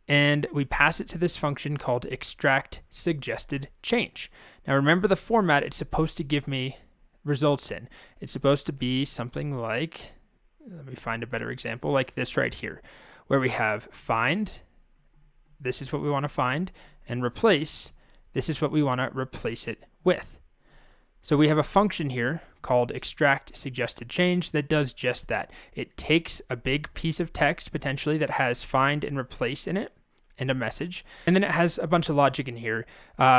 and we pass it to this function called extract suggested change. Now remember the format it's supposed to give me results in. It's supposed to be something like, let me find a better example, like this right here, where we have find, this is what we want to find, and replace, this is what we want to replace it with. So we have a function here called extract suggested change that does just that. It takes a big piece of text potentially that has find and replace in it and a message, and then it has a bunch of logic in here.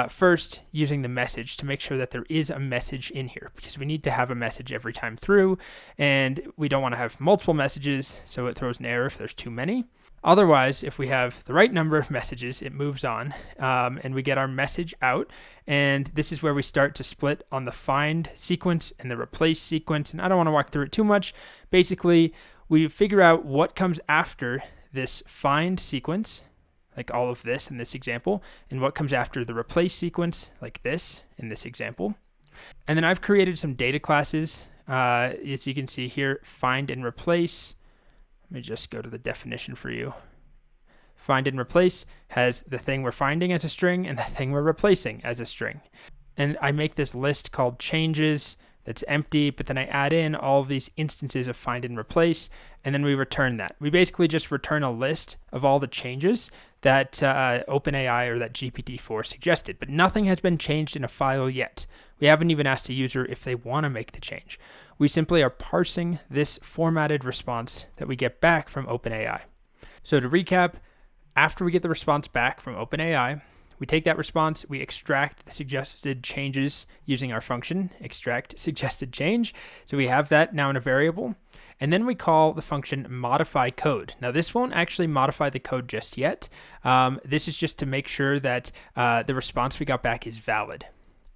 First, using the message to make sure that there is a message in here because we need to have a message every time through, and we don't want to have multiple messages, so it throws an error if there's too many. Otherwise, if we have the right number of messages, it moves on and we get our message out. And this is where we start to split on the find sequence and the replace sequence. And I don't want to walk through it too much. Basically, we figure out what comes after this find sequence, like all of this in this example, and what comes after the replace sequence, like this in this example. And then I've created some data classes. As you can see here, find and replace. Let me just go to the definition for you. Find and replace has the thing we're finding as a string and the thing we're replacing as a string. And I make this list called changes that's empty, but then I add in all of these instances of find and replace, and then we return that. We basically just return a list of all the changes that OpenAI or that GPT-4 suggested, but nothing has been changed in a file yet. We haven't even asked a user if they want to make the change. We simply are parsing this formatted response that we get back from OpenAI. So to recap, after we get the response back from OpenAI, we take that response, we extract the suggested changes using our function, extract suggested change. So we have that now in a variable. And then we call the function modify code. Now this won't actually modify the code just yet. This is just to make sure that the response we got back is valid.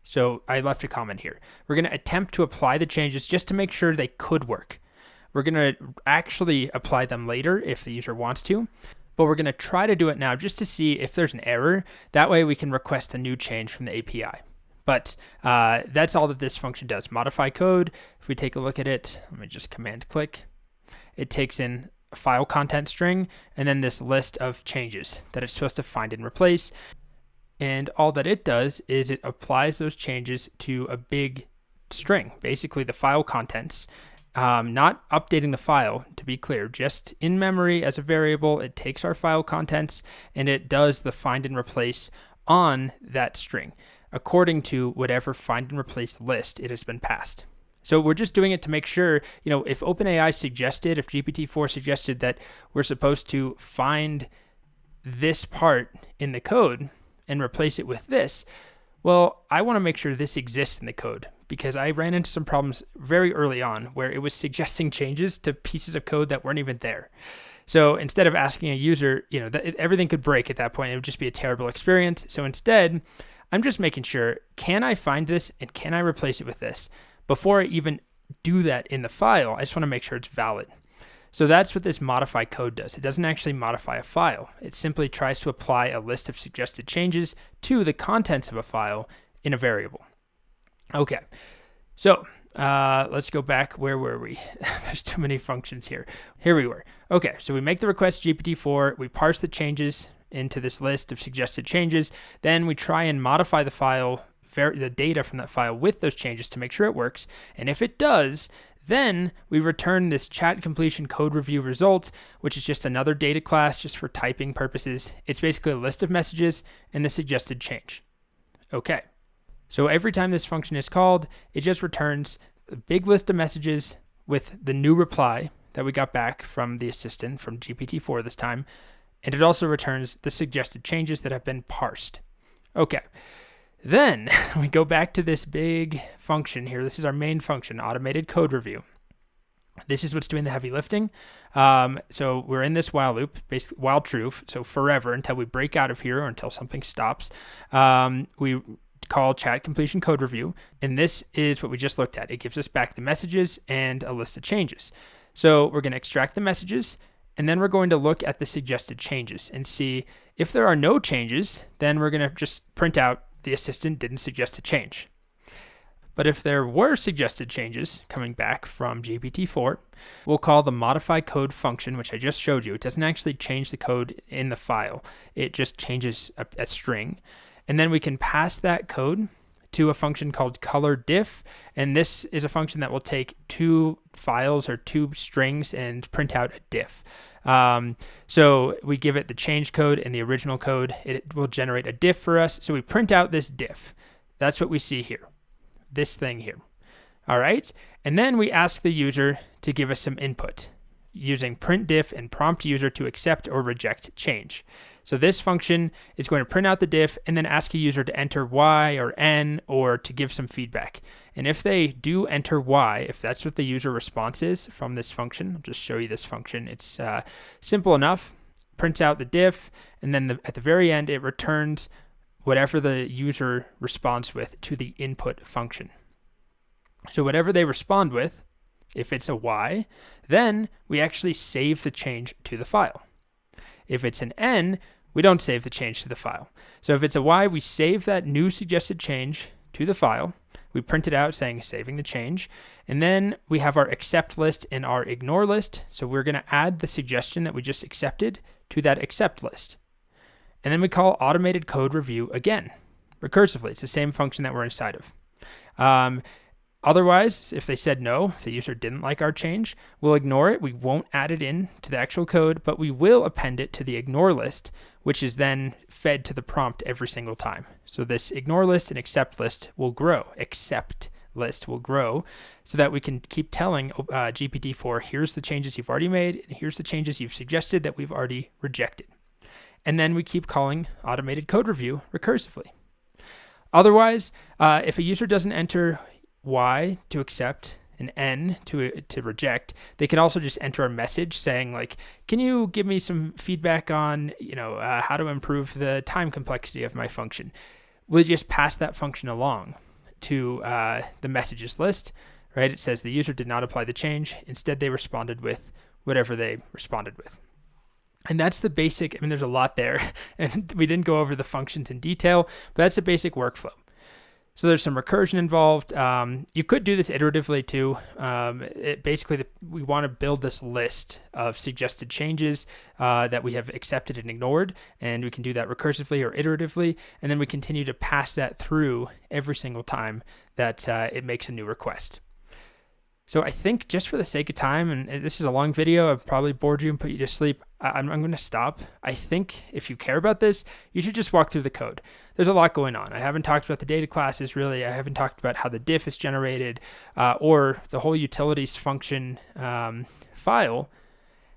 So I left a comment here. We're going to attempt to apply the changes just to make sure they could work. We're going to actually apply them later if the user wants to, but we're going to try to do it now just to see if there's an error. That way we can request a new change from the API. But that's all that this function does. Modify code. If we take a look at it, let me just command click. It takes in a file content string and then this list of changes that it's supposed to find and replace. And all that it does is it applies those changes to a big string, basically the file contents, not updating the file, to be clear, just in memory as a variable. It takes our file contents and it does the find and replace on that string according to whatever find and replace list it has been passed. So we're just doing it to make sure, if OpenAI suggested, if GPT-4 suggested that we're supposed to find this part in the code and replace it with this, well, I want to make sure this exists in the code, because I ran into some problems very early on where it was suggesting changes to pieces of code that weren't even there. So instead of asking a user, everything could break at that point. It would just be a terrible experience. So instead, I'm just making sure, can I find this and can I replace it with this? Before I even do that in the file, I just want to make sure it's valid. So that's what this modify code does. It doesn't actually modify a file. It simply tries to apply a list of suggested changes to the contents of a file in a variable. Okay, so let's go back. Where were we? There's too many functions here. Here we were. Okay, so we make the request GPT-4. We parse the changes into this list of suggested changes. Then we try and modify the file, the data from that file with those changes to make sure it works. And if it does, then we return this chat completion code review result, which is just another data class just for typing purposes. It's basically a list of messages and the suggested change. Okay, so every time this function is called, it just returns a big list of messages with the new reply that we got back from the assistant, from GPT-4 this time. And it also returns the suggested changes that have been parsed. Okay. Then we go back to this big function here. This is our main function, automated code review. This is what's doing the heavy lifting. So we're in this while loop, basically while true, so forever until we break out of here or until something stops. We call chat completion code review, and this is what we just looked at. It gives us back the messages and a list of changes. So we're going to extract the messages, and then we're going to look at the suggested changes and see if there are no changes, then we're going to just print out the assistant didn't suggest a change. But if there were suggested changes coming back from GPT-4, we'll call the modify code function, which I just showed you. It doesn't actually change the code in the file. It just changes a string. And then we can pass that code to a function called color diff. And this is a function that will take two files or two strings and print out a diff. So we give it the change code and the original code. It will generate a diff for us. So we print out this diff. That's what we see here, this thing here. All right. And then we ask the user to give us some input using print diff and prompt user to accept or reject change. So this function is going to print out the diff and then ask a user to enter Y or N or to give some feedback. And if they do enter Y, if that's what the user response is from this function, I'll just show you this function. It's simple enough. Prints out the diff, and then at the very end, it returns whatever the user responds with to the input function. So whatever they respond with, if it's a Y, then we actually save the change to the file. If it's an N, we don't save the change to the file. So if it's a Y, we save that new suggested change to the file. We print it out saying saving the change. And then we have our accept list and our ignore list. So we're going to add the suggestion that we just accepted to that accept list. And then we call automated code review again, recursively. It's the same function that we're inside of. Otherwise, if they said no, if the user didn't like our change, we'll ignore it. We won't add it in to the actual code, but we will append it to the ignore list, which is then fed to the prompt every single time. So this ignore list and accept list will grow. Accept list will grow so that we can keep telling GPT-4, here's the changes you've already made, and here's the changes you've suggested that we've already rejected. And then we keep calling automated code review recursively. Otherwise, if a user doesn't enter Y to accept and N to reject, they can also just enter a message saying like, can you give me some feedback on, how to improve the time complexity of my function? We'll just pass that function along to the messages list, right? It says the user did not apply the change. Instead, they responded with whatever they responded with. And that's the basic, there's a lot there, and we didn't go over the functions in detail, but that's the basic workflow. So there's some recursion involved. You could do this iteratively too. We want to build this list of suggested changes that we have accepted and ignored, and we can do that recursively or iteratively, and then we continue to pass that through every single time that it makes a new request. So I think just for the sake of time, and this is a long video, I've probably bored you and put you to sleep, I'm going to stop. I think if you care about this, you should just walk through the code. There's a lot going on. I haven't talked about the data classes really. I haven't talked about how the diff is generated or the whole utilities function file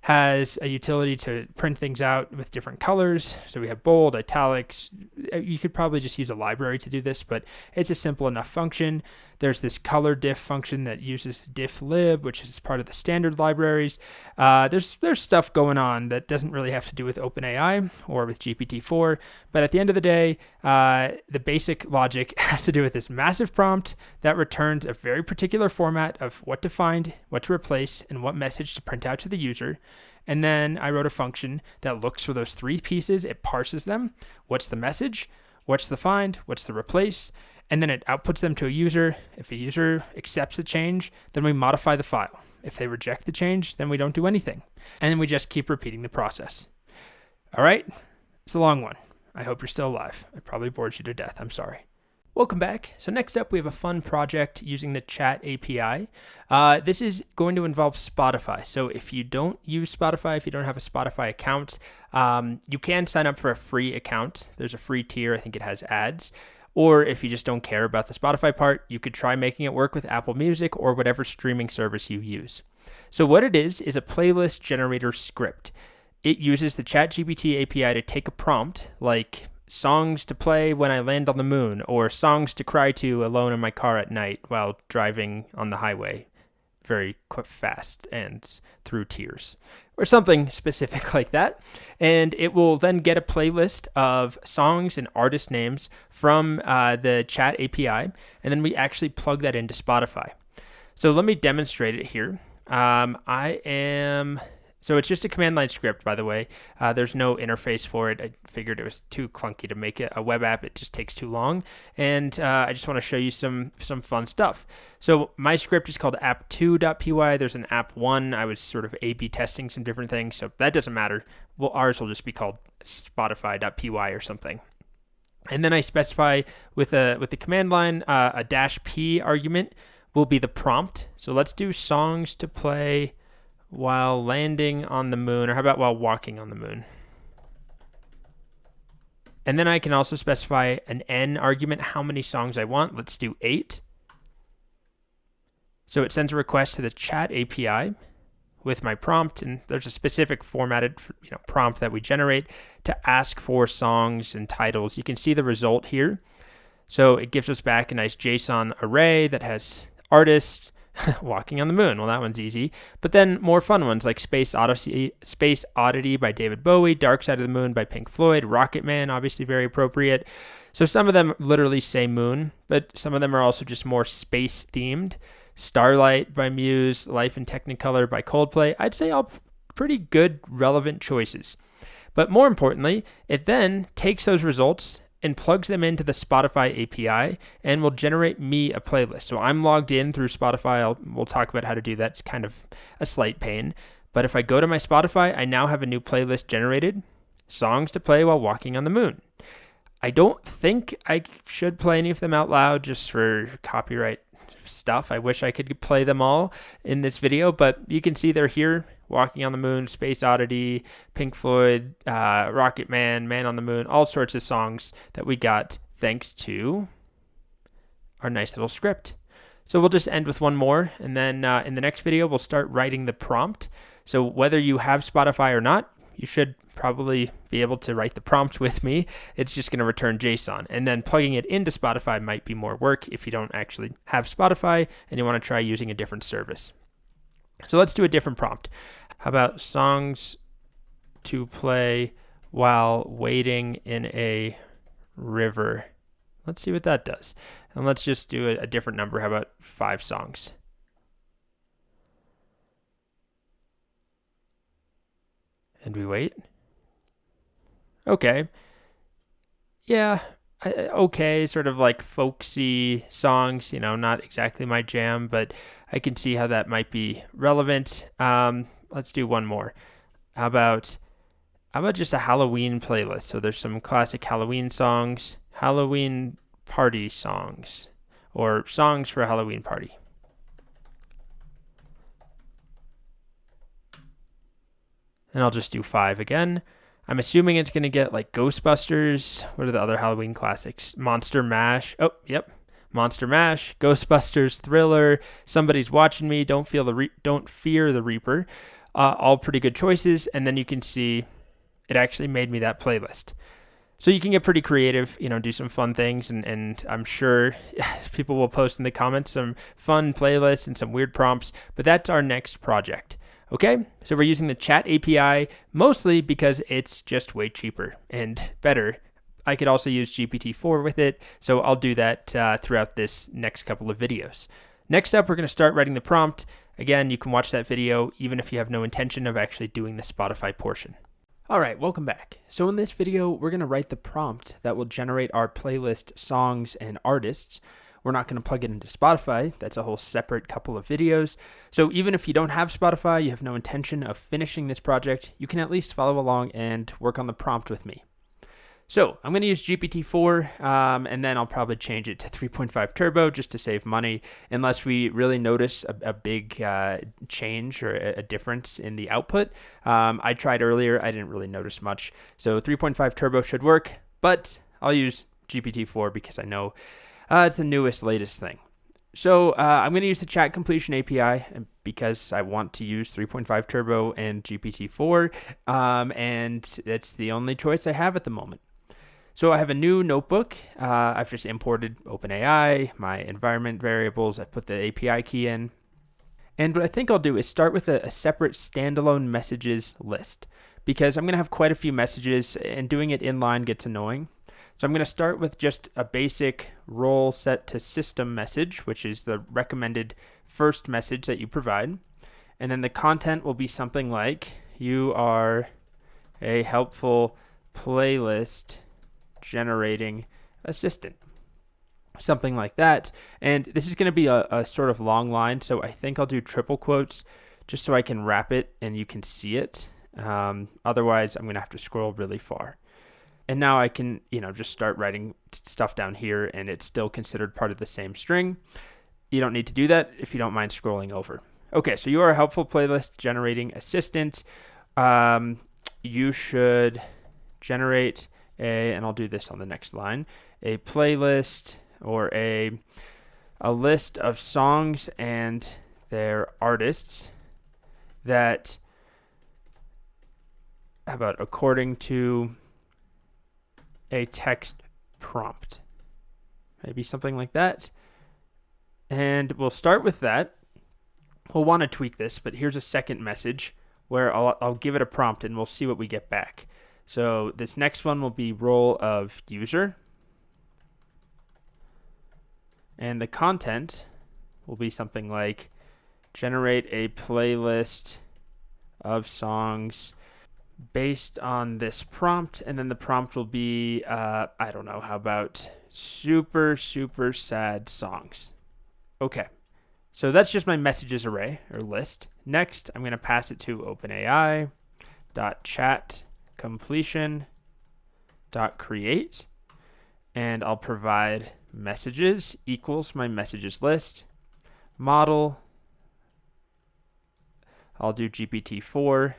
has a utility to print things out with different colors. So we have bold, italics. You could probably just use a library to do this, but it's a simple enough function. There's this color diff function that uses difflib, which is part of the standard libraries. There's stuff going on that doesn't really have to do with OpenAI or with GPT-4, but at the end of the day, the basic logic has to do with this massive prompt that returns a very particular format of what to find, what to replace, and what message to print out to the user. And then I wrote a function that looks for those three pieces. It parses them. What's the message? What's the find? What's the replace? And then it outputs them to a user. If a user accepts the change, then we modify the file. If they reject the change, then we don't do anything. And then we just keep repeating the process. All right, it's a long one. I hope you're still alive. I probably bored you to death. I'm sorry. Welcome back. So next up, we have a fun project using the chat API. This is going to involve Spotify. So if you don't use Spotify, if you don't have a Spotify account, you can sign up for a free account. There's a free tier. I think it has ads. Or if you just don't care about the Spotify part, you could try making it work with Apple Music or whatever streaming service you use. So what it is a playlist generator script. It uses the ChatGPT API to take a prompt like songs to play when I land on the moon or songs to cry to alone in my car at night while driving on the highway very fast and through tears, or something specific like that. And it will then get a playlist of songs and artist names from the chat API, and then we actually plug that into Spotify. So let me demonstrate it here. So it's just a command line script, by the way. There's no interface for it. I figured it was too clunky to make it a web app. It just takes too long. And I just want to show you some fun stuff. So my script is called app2.py. There's an app1. I was sort of A/B testing some different things, so that doesn't matter. Well, ours will just be called spotify.py or something. And then I specify with the command line a -p argument will be the prompt. So let's do songs to play while landing on the moon, or how about while walking on the moon? And then I can also specify an n argument, how many songs I want. Let's do 8. So it sends a request to the chat API with my prompt, and there's a specific formatted prompt that we generate to ask for songs and titles. You can see the result here. So it gives us back a nice JSON array that has artists, walking on the moon. Well, that one's easy. But then more fun ones like Space Oddity by David Bowie, Dark Side of the Moon by Pink Floyd, Rocket Man, obviously very appropriate. So some of them literally say moon, but some of them are also just more space themed. Starlight by Muse, Life in Technicolor by Coldplay. I'd say all pretty good, relevant choices. But more importantly, it then takes those results and plugs them into the Spotify API and will generate me a playlist. So I'm logged in through Spotify. We'll talk about how to do that. It's kind of a slight pain. But if I go to my Spotify, I now have a new playlist generated, songs to play while walking on the moon. I don't think I should play any of them out loud just for copyright stuff. I wish I could play them all in this video, but you can see they're here. Walking on the Moon, Space Oddity, Pink Floyd, Rocket Man, Man on the Moon, all sorts of songs that we got thanks to our nice little script. So we'll just end with one more, and then in the next video, we'll start writing the prompt. So whether you have Spotify or not, you should probably be able to write the prompt with me. It's just going to return JSON. And then plugging it into Spotify might be more work if you don't actually have Spotify and you want to try using a different service. So let's do a different prompt. How about songs to play while wading in a river? Let's see what that does. And let's just do a different number. How about 5 songs? And we wait. Okay. Yeah, okay, sort of like folksy songs, not exactly my jam, but I can see how that might be relevant. Let's do one more. How about just a Halloween playlist? So there's some classic Halloween songs, Halloween party songs, or songs for a Halloween party. And I'll just do 5 again. I'm assuming it's going to get like Ghostbusters. What are the other Halloween classics? Monster Mash. Oh, yep. Monster Mash, Ghostbusters, Thriller, Somebody's Watching Me, Don't Fear the Reaper. All pretty good choices. And then you can see it actually made me that playlist. So you can get pretty creative, do some fun things. And I'm sure people will post in the comments some fun playlists and some weird prompts. But that's our next project. Okay, so we're using the chat API mostly because it's just way cheaper and better. I could also use GPT-4 with it, so I'll do that throughout this next couple of videos. Next up, we're going to start writing the prompt. Again, you can watch that video even if you have no intention of actually doing the Spotify portion. All right, welcome back. So in this video, we're going to write the prompt that will generate our playlist songs and artists. We're not going to plug it into Spotify. That's a whole separate couple of videos. So even if you don't have Spotify, you have no intention of finishing this project, you can at least follow along and work on the prompt with me. So I'm going to use GPT-4, and then I'll probably change it to 3.5 Turbo just to save money, unless we really notice a big change or a difference in the output. I tried earlier. I didn't really notice much. So 3.5 Turbo should work, but I'll use GPT-4 because I know it's the newest, latest thing. So I'm going to use the chat completion API because I want to use 3.5 Turbo and GPT-4, and it's the only choice I have at the moment. So I have a new notebook. I've just imported OpenAI, my environment variables. I put the API key in. And what I think I'll do is start with a separate standalone messages list because I'm going to have quite a few messages and doing it inline gets annoying. So I'm going to start with just a basic role set to system message, which is the recommended first message that you provide. And then the content will be something like, you are a helpful playlist generating assistant. Something like that. And this is going to be a sort of long line, so I think I'll do triple quotes just so I can wrap it and you can see it. Otherwise, I'm going to have to scroll really far. And now I can, just start writing stuff down here and it's still considered part of the same string. You don't need to do that if you don't mind scrolling over. Okay, so you are a helpful playlist generating assistant. You should generate and I'll do this on the next line, a playlist or a list of songs and their artists that, how about according to a text prompt, maybe something like that. And we'll start with that. We'll want to tweak this, but here's a second message where I'll give it a prompt and we'll see what we get back. So this next one will be role of user. And the content will be something like generate a playlist of songs based on this prompt. And then the prompt will be, I don't know, how about super, super sad songs? Okay. So that's just my messages array or list. Next, I'm going to pass it to OpenAI.chat completion.create, and I'll provide messages equals my messages list. Model, I'll do GPT-4,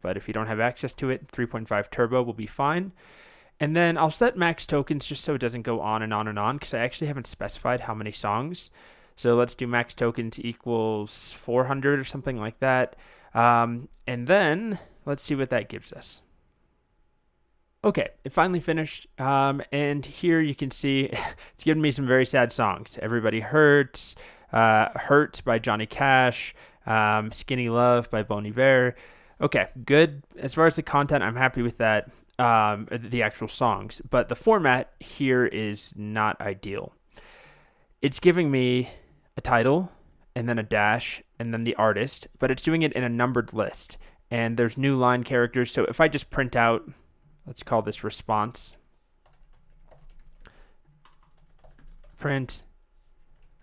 but if you don't have access to it, 3.5 Turbo will be fine. And then I'll set max tokens just so it doesn't go on and on and on because I actually haven't specified how many songs. So let's do max tokens equals 400 or something like that. And then let's see what that gives us. Okay, it finally finished, and here you can see it's giving me some very sad songs. Everybody Hurts, Hurt by Johnny Cash, Skinny Love by Bon Iver. Okay, good. As far as the content, I'm happy with that, the actual songs, but the format here is not ideal. It's giving me a title, and then a dash, and then the artist, but it's doing it in a numbered list, and there's new line characters, so if I just print out, let's call this response. print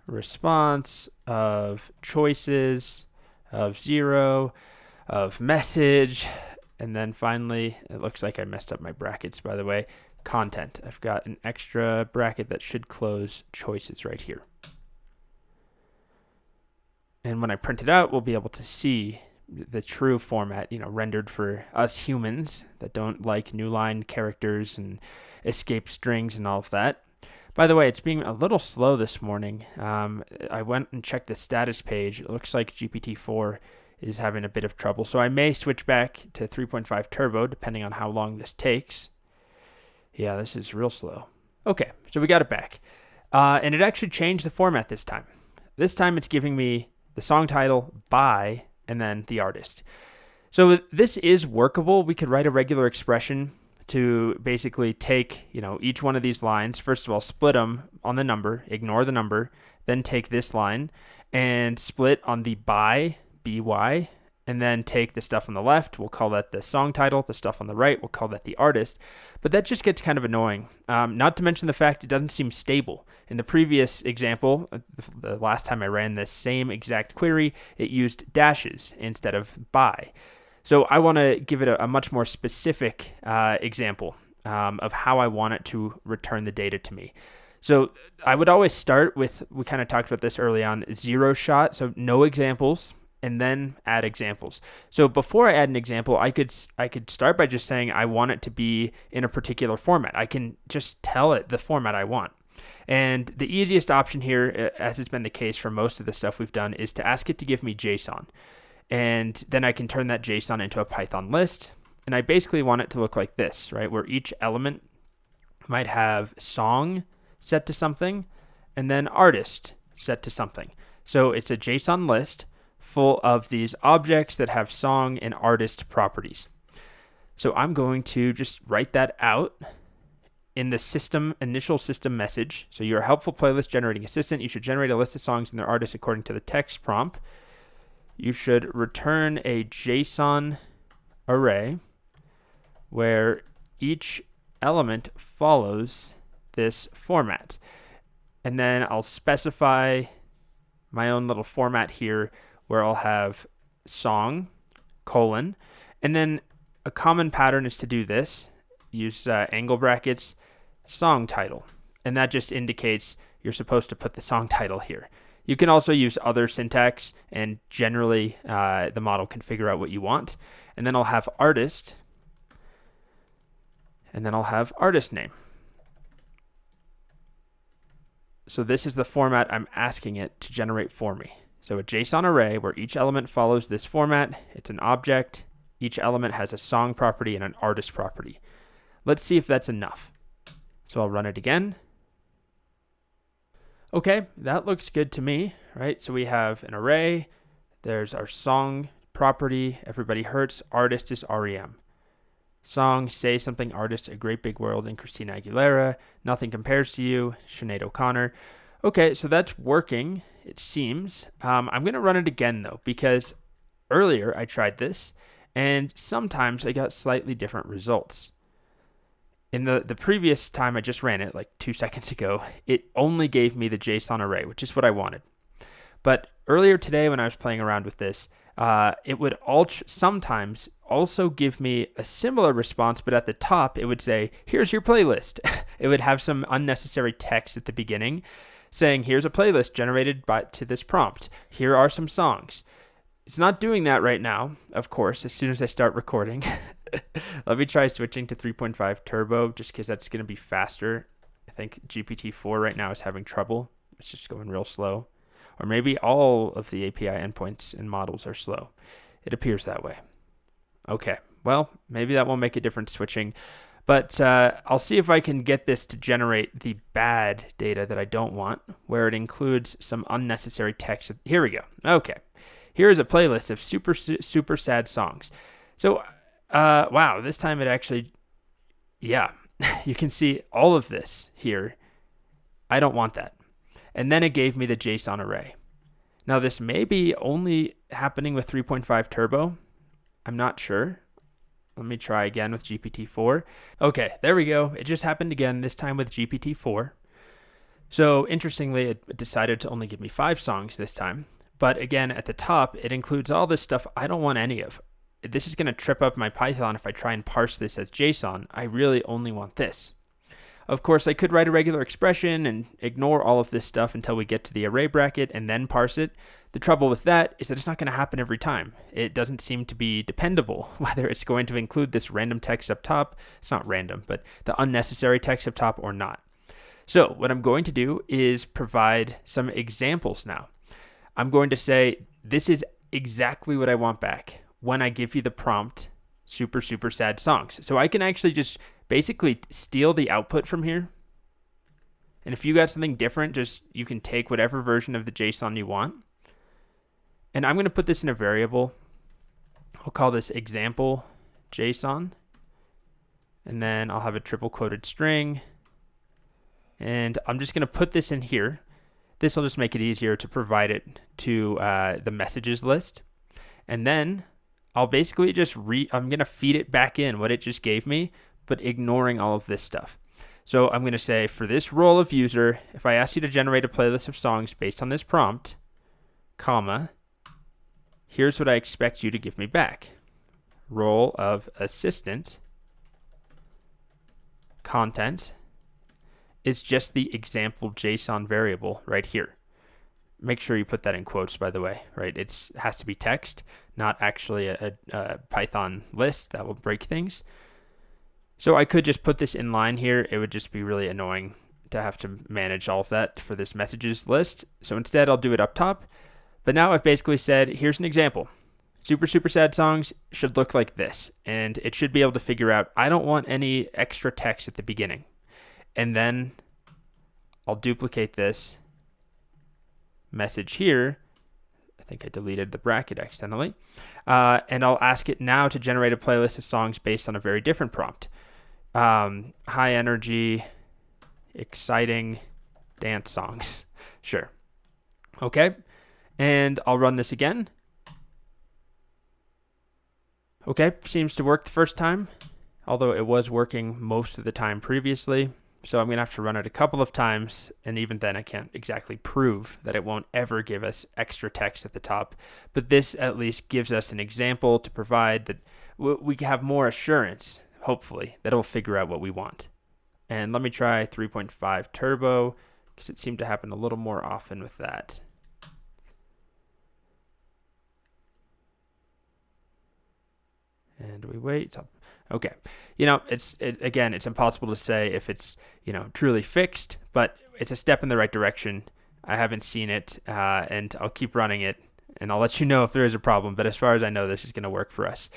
response of choices of 0 of message, and then finally, it looks like I messed up my brackets, by the way, content. I've got an extra bracket that should close choices right here. And when I print it out, we'll be able to see the true format, rendered for us humans that don't like new line characters and escape strings and all of that. By the way, it's being a little slow this morning. I went and checked the status page. It looks like GPT-4 is having a bit of trouble. So I may switch back to 3.5 Turbo, depending on how long this takes. Yeah, this is real slow. Okay, so we got it back. And it actually changed the format this time. This time it's giving me the song title by, and then the artist. So this is workable. We could write a regular expression to basically take, each one of these lines. First of all, split them on the number, ignore the number, then take this line and split on the by, by, and then take the stuff on the left. We'll call that the song title. The stuff on the right, we'll call that the artist. But that just gets kind of annoying. Not to mention the fact it doesn't seem stable. In the previous example, the last time I ran this same exact query, it used dashes instead of by. So I want to give it a much more specific example of how I want it to return the data to me. So I would always start with, we kind of talked about this early on, 0 shot, so no examples, and then add examples. So before I add an example, I could start by just saying I want it to be in a particular format. I can just tell it the format I want. And the easiest option here, as it's been the case for most of the stuff we've done, is to ask it to give me JSON. And then I can turn that JSON into a Python list. And I basically want it to look like this, right? Where each element might have song set to something and then artist set to something. So it's a JSON list full of these objects that have song and artist properties. So I'm going to just write that out in the initial system message. So you're a helpful playlist generating assistant. You should generate a list of songs and their artists according to the text prompt. You should return a JSON array where each element follows this format. And then I'll specify my own little format here where I'll have song, colon, and then a common pattern is to do this. Use angle brackets, song title. And that just indicates you're supposed to put the song title here. You can also use other syntax, and generally the model can figure out what you want. And then I'll have artist, and then I'll have artist name. So this is the format I'm asking it to generate for me. So a JSON array where each element follows this format. It's an object. Each element has a song property and an artist property. Let's see if that's enough. So I'll run it again. Okay, that looks good to me, right? So we have an array. There's our song property. Everybody Hurts. Artist is REM. Song, Say Something, Artist, A Great Big World, and Christina Aguilera. Nothing Compares to You, Sinead O'Connor. Okay, so that's working, it seems. I'm going to run it again, though, because earlier I tried this, and sometimes I got slightly different results. In the previous time I just ran it, like 2 seconds ago, it only gave me the JSON array, which is what I wanted. But earlier today when I was playing around with this, it would sometimes also give me a similar response, but at the top it would say, here's your playlist. It would have some unnecessary text at the beginning saying, here's a playlist generated to this prompt. Here are some songs. It's not doing that right now, of course, as soon as I start recording. Let me try switching to 3.5 Turbo just because that's going to be faster. I think GPT-4 right now is having trouble. It's just going real slow. Or maybe all of the API endpoints and models are slow. It appears that way. Okay, well, maybe that won't make a difference switching. But I'll see if I can get this to generate the bad data that I don't want, where it includes some unnecessary text. Here we go. Okay. Here is a playlist of super sad songs. So, wow, this time it actually, yeah, you can see all of this here. I don't want that. And then it gave me the JSON array. Now, this may be only happening with 3.5 Turbo. I'm not sure. Let me try again with GPT-4. Okay, there we go. It just happened again, this time with GPT-4. So interestingly, it decided to only give me 5 songs this time. But again, at the top, it includes all this stuff I don't want any of. This is going to trip up my Python if I try and parse this as JSON. I really only want this. Of course, I could write a regular expression and ignore all of this stuff until we get to the array bracket and then parse it. The trouble with that is that it's not going to happen every time. It doesn't seem to be dependable whether it's going to include this random text up top. It's not random, but the unnecessary text up top or not. So what I'm going to do is provide some examples now. I'm going to say, this is exactly what I want back when I give you the prompt, super, super sad songs. So I can actually just basically steal the output from here. And if you got something different, you can take whatever version of the JSON you want. And I'm going to put this in a variable. I'll call this example JSON. And then I'll have a triple quoted string. And I'm just going to put this in here. This will just make it easier to provide it to the messages list. And then I'll basically I'm going to feed it back in what it just gave me, but ignoring all of this stuff. So I'm going to say, for this role of user, if I ask you to generate a playlist of songs based on this prompt, comma, here's what I expect you to give me back. Role of assistant, content, is just the example JSON variable right here. Make sure you put that in quotes, by the way, right? It has to be text, not actually a Python list. That will break things. So I could just put this in line here. It would just be really annoying to have to manage all of that for this messages list. So instead, I'll do it up top. But now I've basically said, here's an example. Super, super sad songs should look like this. And it should be able to figure out, I don't want any extra text at the beginning. And then I'll duplicate this message here. I think I deleted the bracket accidentally. And I'll ask it now to generate a playlist of songs based on a very different prompt. High energy, exciting dance songs. Sure. Okay. And I'll run this again. Okay. Seems to work the first time, although it was working most of the time previously. So I'm going to have to run it a couple of times, and even then I can't exactly prove that it won't ever give us extra text at the top. But this at least gives us an example to provide that we can have more assurance, hopefully, that it'll figure out what we want. And let me try 3.5 turbo, because it seemed to happen a little more often with that. And we wait. Okay. Again, it's impossible to say if it's, truly fixed, but it's a step in the right direction. I haven't seen it, and I'll keep running it, and I'll let you know if there is a problem. But as far as I know, this is going to work for us.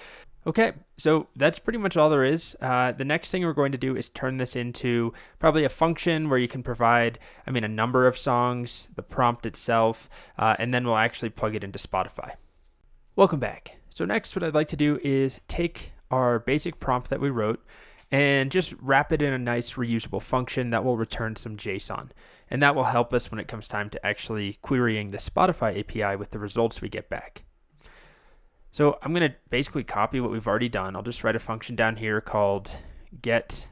Okay, so that's pretty much all there is. The next thing we're going to do is turn this into probably a function where you can provide, a number of songs, the prompt itself, and then we'll actually plug it into Spotify. Welcome back. So next, what I'd like to do is take our basic prompt that we wrote and just wrap it in a nice reusable function that will return some JSON. And that will help us when it comes time to actually querying the Spotify API with the results we get back. So I'm going to basically copy what we've already done. I'll just write a function down here called get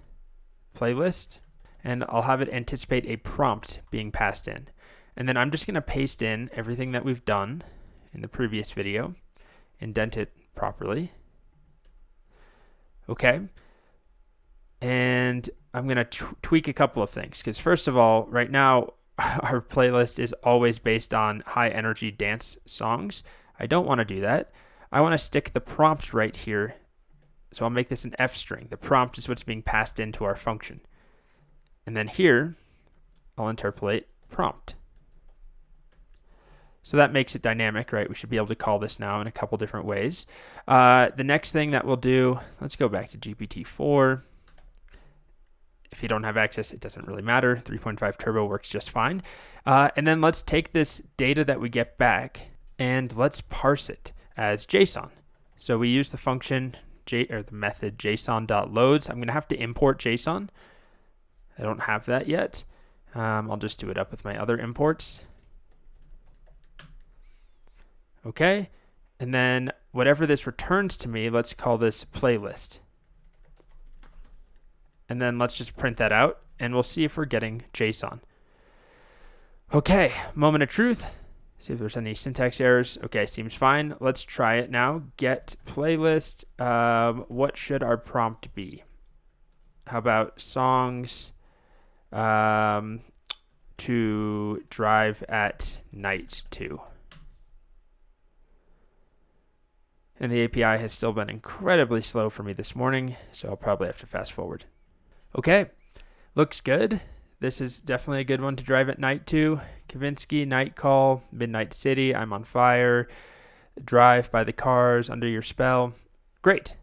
playlist, and I'll have it anticipate a prompt being passed in. And then I'm just going to paste in everything that we've done in the previous video, indent it properly. Okay. And I'm going to tweak a couple of things, because first of all, right now, our playlist is always based on high energy dance songs. I don't want to do that. I want to stick the prompt right here. So I'll make this an F string. The prompt is what's being passed into our function. And then here, I'll interpolate prompt. So that makes it dynamic, right? We should be able to call this now in a couple different ways. The next thing that we'll do, let's go back to GPT-4. If you don't have access, it doesn't really matter. 3.5 turbo works just fine. And then let's take this data that we get back and let's parse it as JSON. So we use the function the method json.loads. I'm going to have to import JSON. I don't have that yet. I'll just do it up with my other imports. Okay, and then whatever this returns to me, let's call this playlist. And then let's just print that out, and we'll see if we're getting JSON. Okay, moment of truth. See if there's any syntax errors. Okay, seems fine. Let's try it now. Get playlist. What should our prompt be? How about songs to drive at night to? And the API has still been incredibly slow for me this morning, so I'll probably have to fast forward. Okay, looks good. This is definitely a good one to drive at night to. Kavinsky, Night Call, Midnight City, I'm on Fire, Drive by the Cars, Under Your Spell. Great.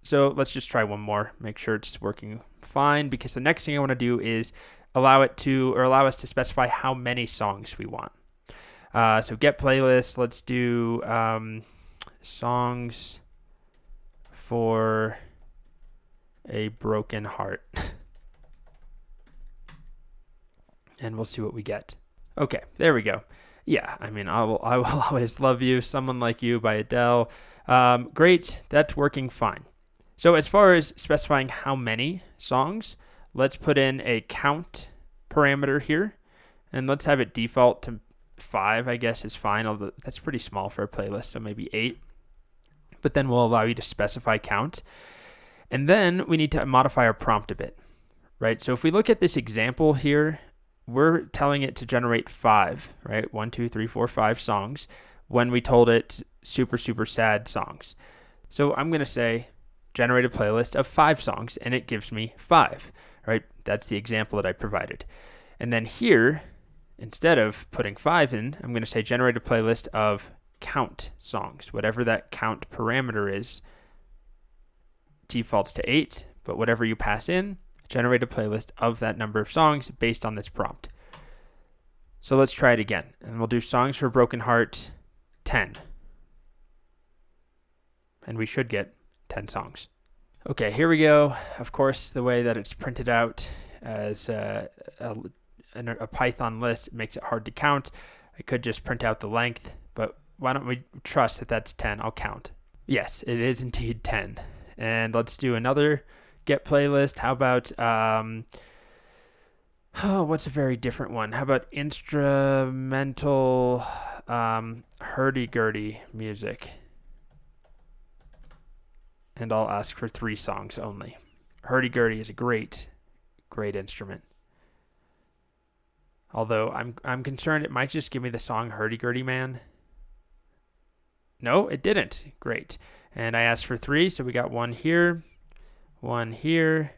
So let's just try one more, make sure it's working fine, because the next thing I want to do is allow us to specify how many songs we want. So get playlist, let's do songs for a broken heart. And we'll see what we get. Okay, there we go. Yeah, I mean, I will always love you. Someone Like You by Adele. Great, that's working fine. So as far as specifying how many songs, let's put in a count parameter here, and let's have it default to 5, I guess is fine, although that's pretty small for a playlist, so maybe 8. But then we'll allow you to specify count. And then we need to modify our prompt a bit, right? So if we look at this example here, we're telling it to generate 5, right? 1, 2, 3, 4, 5 songs when we told it super, super sad songs. So I'm going to say generate a playlist of 5 songs, and it gives me 5, right? That's the example that I provided. And then here, instead of putting 5 in, I'm going to say generate a playlist of count songs. Whatever that count parameter is, defaults to 8, but whatever you pass in, generate a playlist of that number of songs based on this prompt. So let's try it again, and we'll do songs for a broken heart 10. And we should get 10 songs. Okay, here we go. Of course, the way that it's printed out as a Python list makes it hard to count. I could just print out the length, but why don't we trust that that's 10? I'll count. Yes, it is indeed 10. And let's do another get playlist. How about, what's a very different one? How about instrumental hurdy-gurdy music? And I'll ask for 3 songs only. Hurdy-gurdy is a great, great instrument. Although I'm concerned it might just give me the song Hurdy-Gurdy Man. No, it didn't. Great. And I asked for 3, so we got 1 here, 1 here,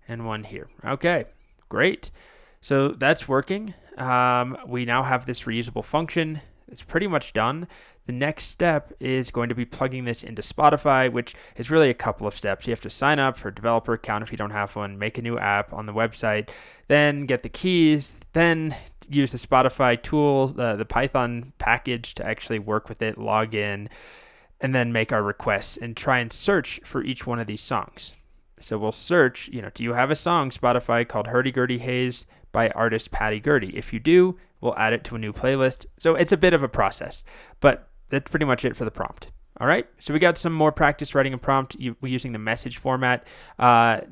and 1 here. Okay, great. So that's working. We now have this reusable function. It's pretty much done. The next step is going to be plugging this into Spotify, which is really a couple of steps. You have to sign up for a developer account if you don't have one, make a new app on the website, then get the keys, then use the Spotify tool, the Python package to actually work with it, log in, and then make our requests and try and search for each one of these songs. So we'll search, do you have a song, Spotify, called Hurdy-Gurdy Haze by artist Patty Gurdy? If you do, we'll add it to a new playlist. So it's a bit of a process, but that's pretty much it for the prompt. All right, so we got some more practice writing a prompt using the message format.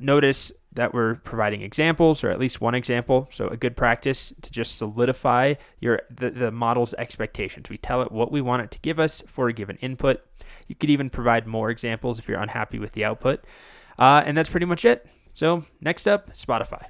Notice that we're providing examples, or at least one example. So a good practice to just solidify the model's expectations. We tell it what we want it to give us for a given input. You could even provide more examples if you're unhappy with the output. And that's pretty much it. So next up, Spotify.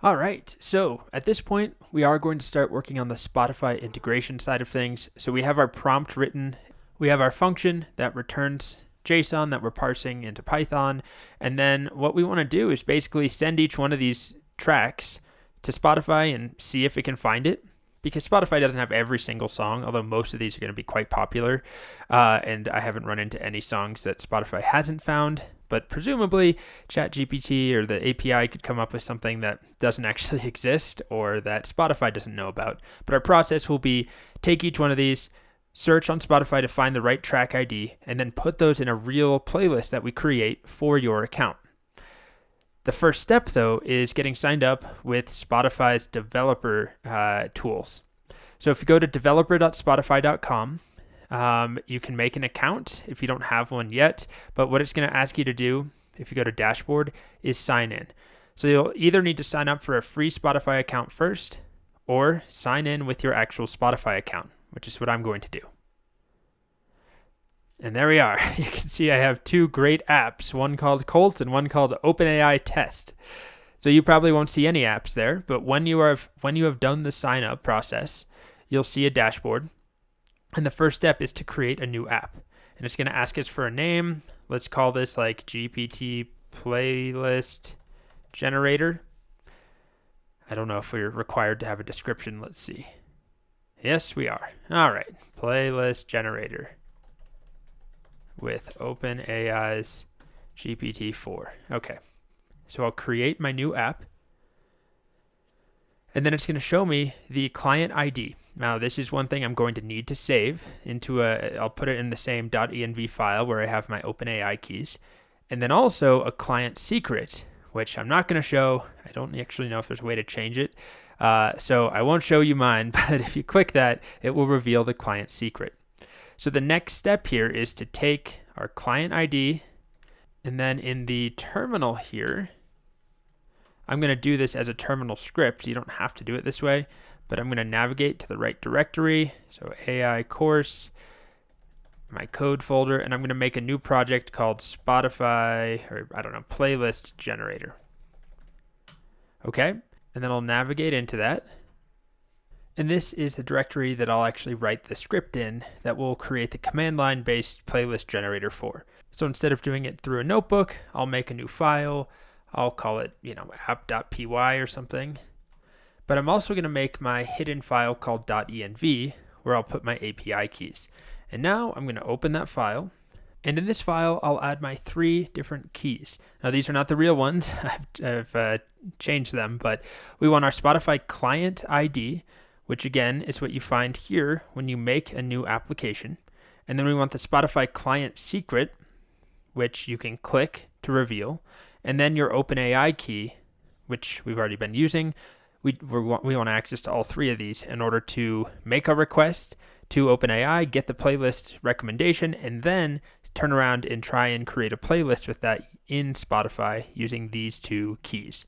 All right, so at this point, we are going to start working on the Spotify integration side of things. So we have our prompt written. We have our function that returns JSON that we're parsing into Python. And then what we want to do is basically send each one of these tracks to Spotify and see if it can find it. Because Spotify doesn't have every single song, although most of these are going to be quite popular. And I haven't run into any songs that Spotify hasn't found. But presumably, ChatGPT or the API could come up with something that doesn't actually exist or that Spotify doesn't know about. But our process will be take each one of these, search on Spotify to find the right track ID, and then put those in a real playlist that we create for your account. The first step, though, is getting signed up with Spotify's developer tools. So if you go to developer.spotify.com, you can make an account if you don't have one yet. But what it's going to ask you to do, if you go to dashboard, is sign in. So you'll either need to sign up for a free Spotify account first, or sign in with your actual Spotify account, which is what I'm going to do. And there we are. You can see I have two great apps, one called Colt and one called OpenAI Test. So you probably won't see any apps there, but when you have done the sign up process, you'll see a dashboard. And the first step is to create a new app. And it's going to ask us for a name. Let's call this like GPT playlist generator. I don't know if we're required to have a description. Let's see. Yes, we are. All right. Playlist generator with OpenAI's GPT-4. Okay. So I'll create my new app. And then it's going to show me the client ID. Now, this is one thing I'm going to need to save into I'll put it in the same .env file where I have my OpenAI keys. And then also a client secret, which I'm not going to show. I don't actually know if there's a way to change it. So I won't show you mine, but if you click that, it will reveal the client secret. So the next step here is to take our client ID, and then in the terminal here, I'm going to do this as a terminal script. You don't have to do it this way, but I'm going to navigate to the right directory. So AI course, my code folder, and I'm going to make a new project called Spotify, or I don't know, playlist generator. Okay, and then I'll navigate into that. And this is the directory that I'll actually write the script in that will create the command line based playlist generator for. So instead of doing it through a notebook, I'll make a new file. I'll call it, app.py or something. But I'm also going to make my hidden file called .env where I'll put my API keys. And now I'm going to open that file. And in this file, I'll add my 3 different keys. Now, these are not the real ones. I've changed them, but we want our Spotify client ID, which again is what you find here when you make a new application. And then we want the Spotify client secret, which you can click to reveal. And then your OpenAI key, which we've already been using. We want access to all 3 of these in order to make a request to OpenAI, get the playlist recommendation, and then turn around and try and create a playlist with that in Spotify using these 2 keys.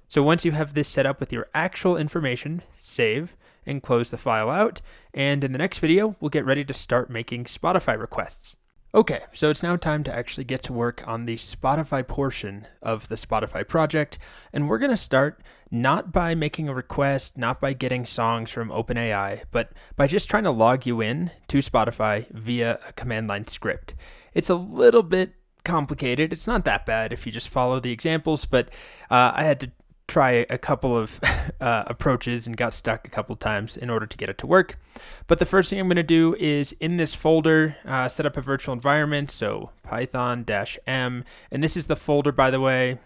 So once you have this set up with your actual information, save and close the file out. And in the next video, we'll get ready to start making Spotify requests. Okay, so it's now time to actually get to work on the Spotify portion of the Spotify project. And we're going to start not by making a request, not by getting songs from OpenAI, but by just trying to log you in to Spotify via a command line script. It's a little bit complicated. It's not that bad if you just follow the examples, but I had to try a couple of approaches and got stuck a couple times in order to get it to work. But the first thing I'm going to do is in this folder, set up a virtual environment. So Python-M, and this is the folder, by the way,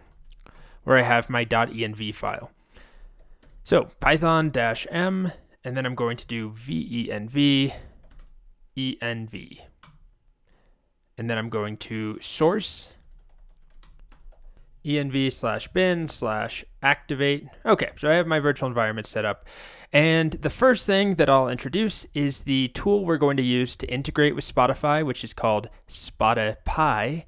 where I have my .env file. So Python-M, and then I'm going to do venv, env. And then I'm going to source env/bin/activate. Okay, so I have my virtual environment set up. And the first thing that I'll introduce is the tool we're going to use to integrate with Spotify, which is called Spotify.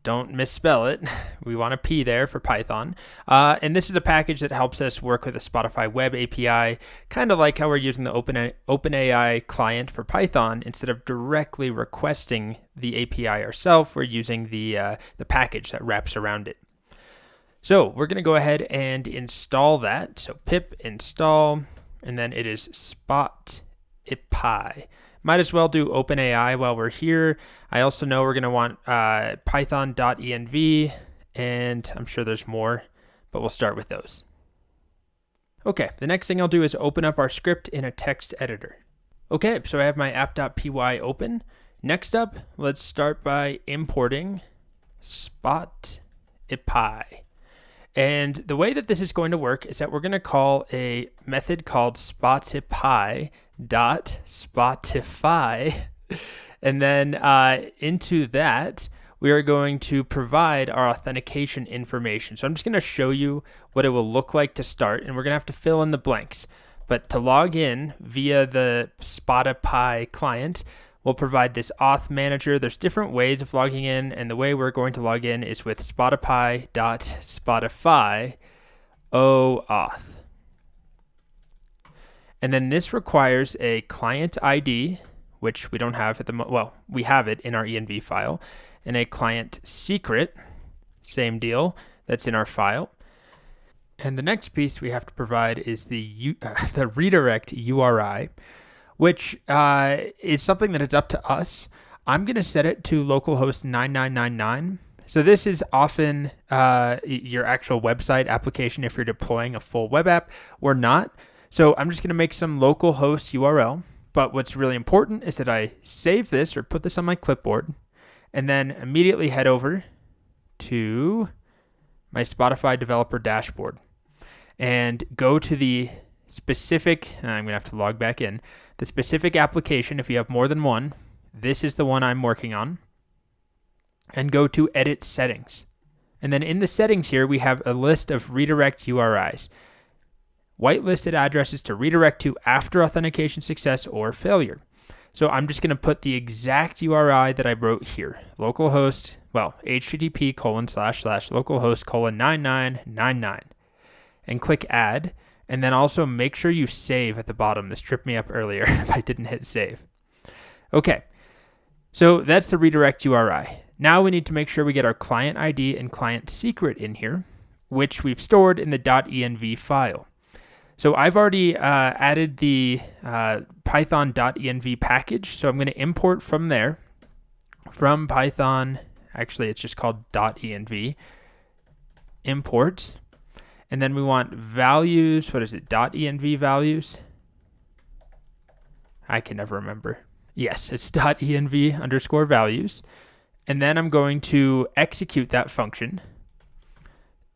Don't misspell it. We want a P there for Python. And this is a package that helps us work with the Spotify web API, kind of like how we're using the OpenAI client for Python. Instead of directly requesting the API ourselves, we're using the package that wraps around it. So we're going to go ahead and install that. So pip install, and then it is Spotify. Might as well do OpenAI while we're here. I also know we're going to want python.env, and I'm sure there's more, but we'll start with those. Okay, the next thing I'll do is open up our script in a text editor. Okay, so I have my app.py open. Next up, let's start by importing Spotify. And the way that this is going to work is that we're going to call a method called Spotify.Spotify. And then into that, we are going to provide our authentication information. So I'm just going to show you what it will look like to start, and we're going to have to fill in the blanks. But to log in via the Spotify client, we'll provide this auth manager. There's different ways of logging in, and the way we're going to log in is with Spotify.Spotify OAuth. And then this requires a client ID, which we don't have at the well, we have it in our env file, and a client secret, same deal, that's in our file. And the next piece we have to provide is the redirect URI, which is something that it's up to us. I'm going to set it to localhost 9999. So this is often your actual website application if you're deploying a full web app or not. So I'm just going to make some localhost URL. But what's really important is that I save this or put this on my clipboard and then immediately head over to my Spotify developer dashboard and go to the specific, I'm going to have to log back in, the specific application. If you have more than one, this is the one I'm working on, and go to edit settings. And then in the settings here, we have a list of redirect URIs, whitelisted addresses to redirect to after authentication success or failure. So I'm just going to put the exact URI that I wrote here, localhost, http://localhost:9999, and click add. And then also make sure you save at the bottom. This tripped me up earlier if I didn't hit save. Okay, so that's the redirect URI. Now we need to make sure we get our client ID and client secret in here, which we've stored in the .env file. So I've already added the python.env package. So I'm going to import from there, from Python, actually it's just called .env, imports. And then we want values, what is it, .env values? I can never remember. Yes, it's .env_values. And then I'm going to execute that function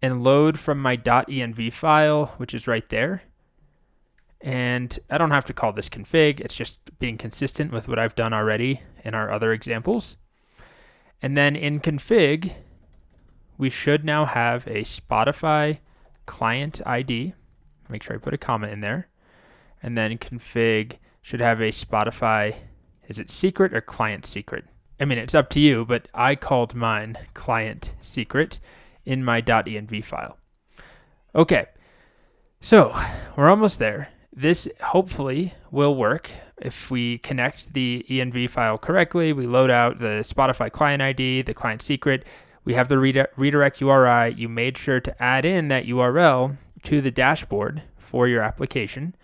and load from my .env file, which is right there. And I don't have to call this config. It's just being consistent with what I've done already in our other examples. And then in config, we should now have a Spotify client ID. Make sure I put a comma in there. And then config should have a Spotify, is it secret or client secret? I mean, it's up to you, but I called mine client secret in my .env file. Okay, so we're almost there. This hopefully will work if we connect the env file correctly. We load out the Spotify client ID, the client secret. We have the redirect URI. You made sure to add in that URL to the dashboard for your application.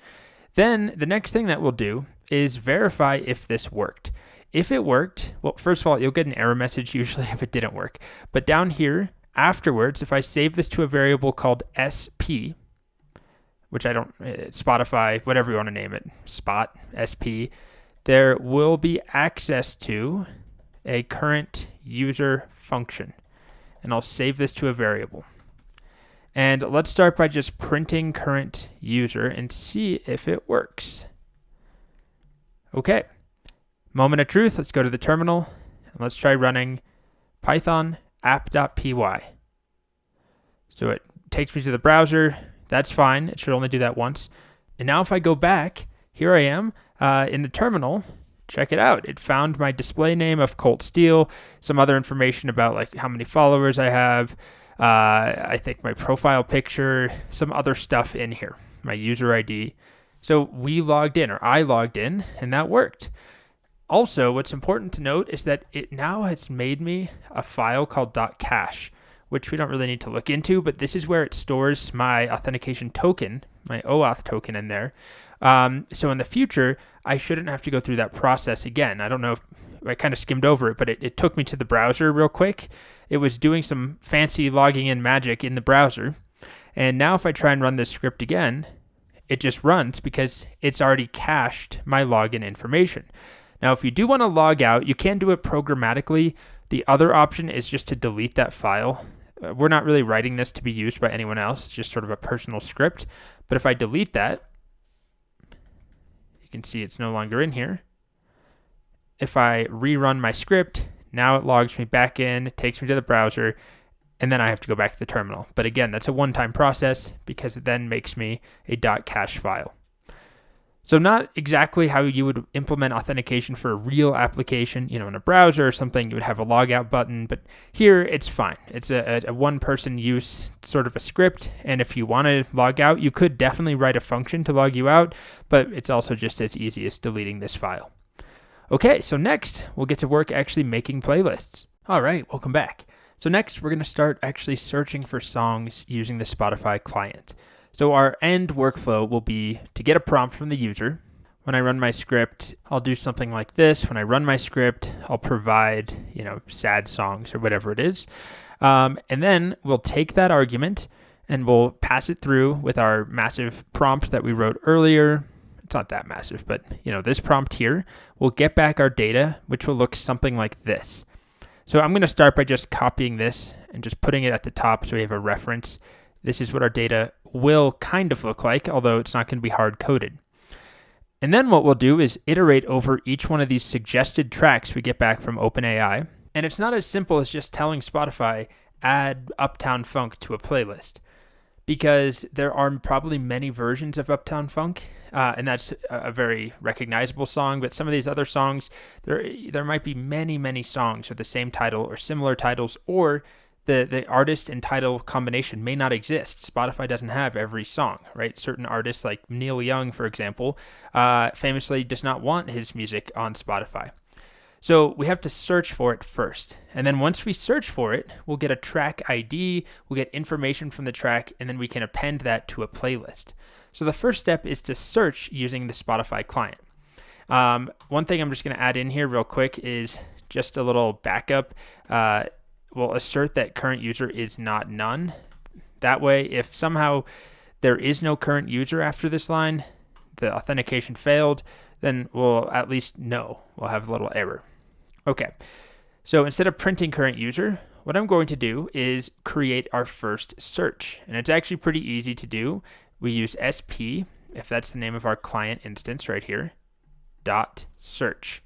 Then the next thing that we'll do is verify if this worked. If it worked, well, first of all, you'll get an error message usually if it didn't work. But down here, afterwards, if I save this to a variable called SP, which I don't, Spotify, whatever you want to name it, Spot, SP, there will be access to a current user function. And I'll save this to a variable. And let's start by just printing current user and see if it works. Okay, moment of truth. Let's go to the terminal and let's try running Python app.py. So it takes me to the browser. That's fine. It should only do that once. And now if I go back, here I am in the terminal. Check it out. It found my display name of Colt Steel, some other information about like how many followers I have, I think my profile picture, some other stuff in here, my user ID. So we logged in, or I logged in, and that worked. Also, what's important to note is that it now has made me a file called .cache, which we don't really need to look into, but this is where it stores my authentication token, my OAuth token in there. So in the future, I shouldn't have to go through that process again. I don't know if I kind of skimmed over it, but it took me to the browser real quick. It was doing some fancy logging in magic in the browser. And now if I try and run this script again, it just runs because it's already cached my login information. Now, if you do want to log out, you can do it programmatically. The other option is just to delete that file. We're not really writing this to be used by anyone else. It's just sort of a personal script. But if I delete that, you can see it's no longer in here. If I rerun my script, now it logs me back in, takes me to the browser, and then I have to go back to the terminal. But again, that's a one-time process because it then makes me a .cache file. So not exactly how you would implement authentication for a real application, in a browser or something, you would have a logout button, but here it's fine. It's a one-person use sort of a script, and if you want to log out, you could definitely write a function to log you out, but it's also just as easy as deleting this file. Okay, so next, we'll get to work actually making playlists. All right, welcome back. So next, we're going to start actually searching for songs using the Spotify client. So our end workflow will be to get a prompt from the user. When I run my script, I'll do something like this. When I run my script, I'll provide, sad songs or whatever it is. And then we'll take that argument and we'll pass it through with our massive prompt that we wrote earlier. It's not that massive, but this prompt here, we'll get back our data, which will look something like this. So I'm going to start by just copying this and just putting it at the top so we have a reference. This is what our data will kind of look like, although it's not going to be hard coded. And then what we'll do is iterate over each one of these suggested tracks we get back from OpenAI. And it's not as simple as just telling Spotify, add Uptown Funk to a playlist, because there are probably many versions of Uptown Funk, and that's a very recognizable song. But some of these other songs, there might be many, many songs with the same title or similar titles, or the artist and title combination may not exist. Spotify doesn't have every song, right? Certain artists like Neil Young, for example, famously does not want his music on Spotify. So we have to search for it first. And then once we search for it, we'll get a track ID, we'll get information from the track, and then we can append that to a playlist. So the first step is to search using the Spotify client. One thing I'm just going to add in here real quick is just a little backup. We'll assert that current user is not none. That way, if somehow there is no current user after this line, the authentication failed, then we'll at least know. We'll have a little error. Okay, so instead of printing current user, what I'm going to do is create our first search. And it's actually pretty easy to do. We use SP, if that's the name of our client instance right here, .search.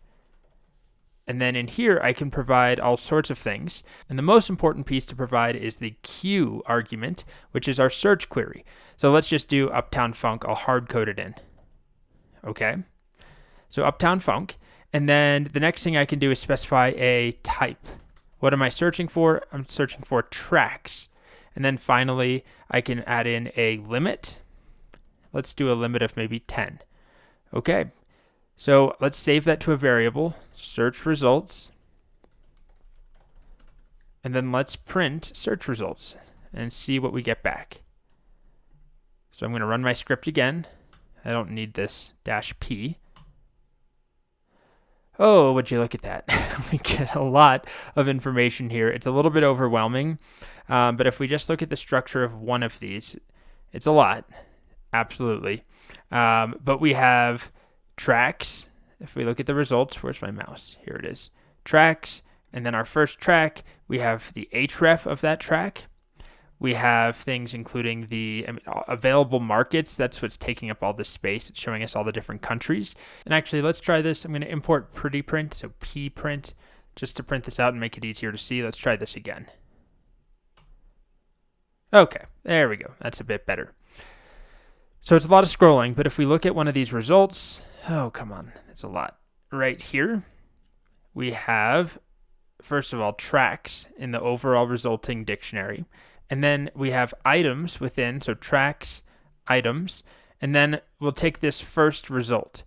And then in here, I can provide all sorts of things. And the most important piece to provide is the Q argument, which is our search query. So let's just do Uptown Funk. I'll hard code it in. Okay. So Uptown Funk. And then the next thing I can do is specify a type. What am I searching for? I'm searching for tracks. And then finally, I can add in a limit. Let's do a limit of maybe 10. Okay. So let's save that to a variable, search results, and then let's print search results and see what we get back. So I'm going to run my script again. I don't need this -p. Oh, would you look at that? We get a lot of information here. It's a little bit overwhelming, but if we just look at the structure of one of these, it's a lot, absolutely. But we have tracks. If we look at the results, where's my mouse? Here it is. Tracks, and then our first track, we have the href of that track. We have things including the available markets. That's what's taking up all this space. It's showing us all the different countries. And actually, let's try this. I'm going to import pretty print, so pprint, just to print this out and make it easier to see. Let's try this again. Okay, there we go. That's a bit better. So it's a lot of scrolling, but if we look at one of these results, oh, come on, that's a lot. Right here, we have, first of all, tracks in the overall resulting dictionary. And then we have items within, so tracks, items. And then we'll take this first result.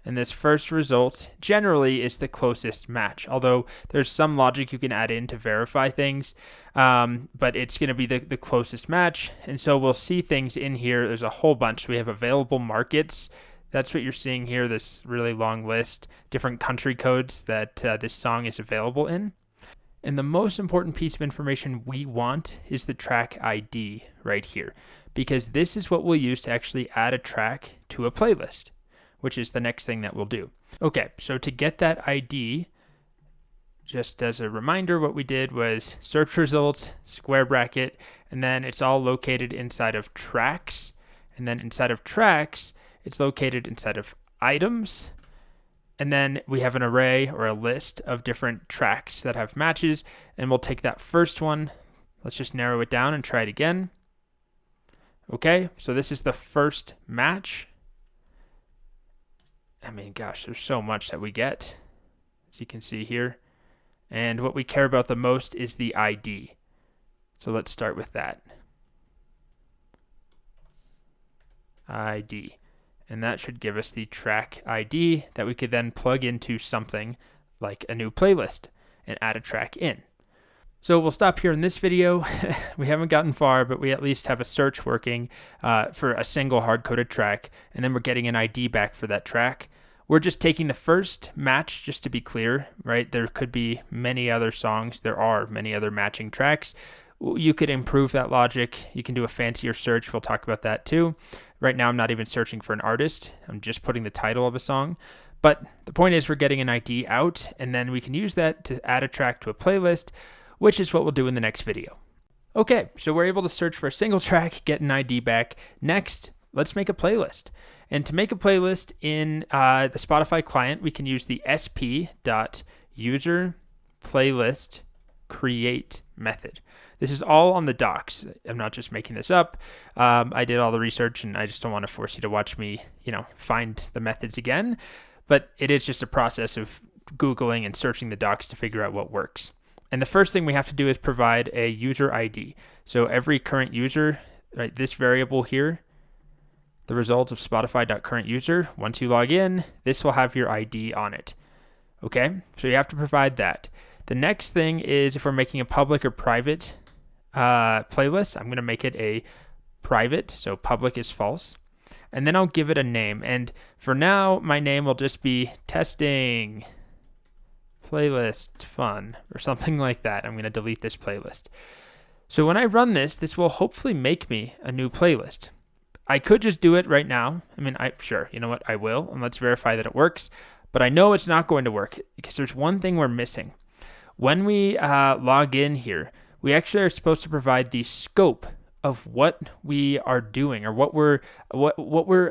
And this first result generally is the closest match, although there's some logic you can add in to verify things, but it's going to be the closest match. And so we'll see things in here. There's a whole bunch. We have available markets. That's what you're seeing here, this really long list, different country codes that this song is available in. And the most important piece of information we want is the track ID right here, because this is what we'll use to actually add a track to a playlist, which is the next thing that we'll do. Okay, so to get that ID, just as a reminder, what we did was search results, square bracket, and then it's all located inside of tracks. And then inside of tracks, it's located inside of items. And then we have an array or a list of different tracks that have matches. And we'll take that first one. Let's just narrow it down and try it again. Okay, so this is the first match. I mean, gosh, there's so much that we get, as you can see here. And what we care about the most is the ID. So let's start with that. ID. And that should give us the track ID that we could then plug into something like a new playlist and add a track in. So we'll stop here in this video. We haven't gotten far, but we at least have a search working for a single hard-coded track, and then we're getting an ID back for that track. We're just taking the first match, just to be clear, right? There could be many other songs. There are many other matching tracks. You could improve that logic. You can do a fancier search. We'll talk about that too. Right now, I'm not even searching for an artist. I'm just putting the title of a song. But the point is we're getting an ID out, and then we can use that to add a track to a playlist, which is what we'll do in the next video. Okay, so we're able to search for a single track, get an ID back. Next, let's make a playlist. And to make a playlist in the Spotify client, we can use the sp.userPlaylistCreate method. This is all on the docs. I'm not just making this up. I did all the research, and I just don't want to force you to watch me, find the methods again. But it is just a process of Googling and searching the docs to figure out what works. And the first thing we have to do is provide a user ID. So every current user, right, this variable here, the results of Spotify.currentUser, once you log in, this will have your ID on it. Okay, so you have to provide that. The next thing is if we're making a public or private playlist, I'm going to make it a private, so public is false. And then I'll give it a name. And for now, my name will just be testing playlist fun or something like that. I'm going to delete this playlist. So when I run this, this will hopefully make me a new playlist. I could just do it right now. I mean, sure, you know what? I will, and let's verify that it works. But I know it's not going to work because there's one thing we're missing. When we log in here, we actually are supposed to provide the scope of what we are doing or what we're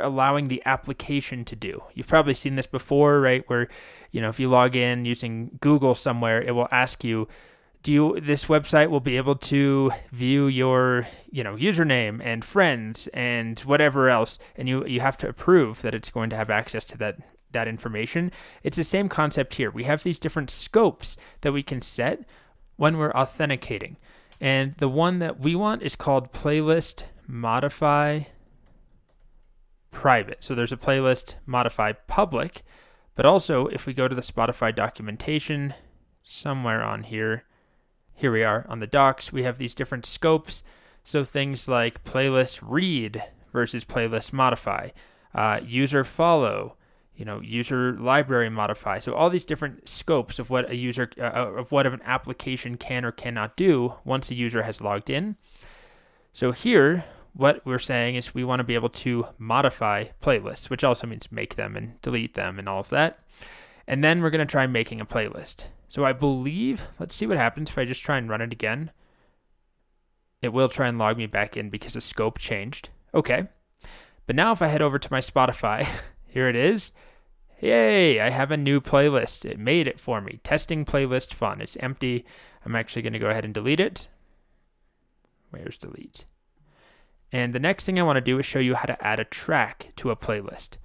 allowing the application to do. You've probably seen this before, right? Where, if you log in using Google somewhere, it will ask you, this website will be able to view your, username and friends and whatever else, and you have to approve that it's going to have access to that information. It's the same concept here. We have these different scopes that we can set when we're authenticating. And the one that we want is called playlist modify private. So there's a playlist modify public, but also if we go to the Spotify documentation somewhere on here we are on the docs, we have these different scopes. So things like playlist read versus playlist modify, user follow, user library modify. So all these different scopes of what an application can or cannot do once a user has logged in. So here, what we're saying is we want to be able to modify playlists, which also means make them and delete them and all of that. And then we're going to try making a playlist. So I believe, let's see what happens if I just try and run it again. It will try and log me back in because the scope changed. Okay. But now if I head over to my Spotify, here it is. Yay, I have a new playlist. It made it for me. Testing playlist fun. It's empty. I'm actually going to go ahead and delete it. Where's delete? And the next thing I want to do is show you how to add a track to a playlist.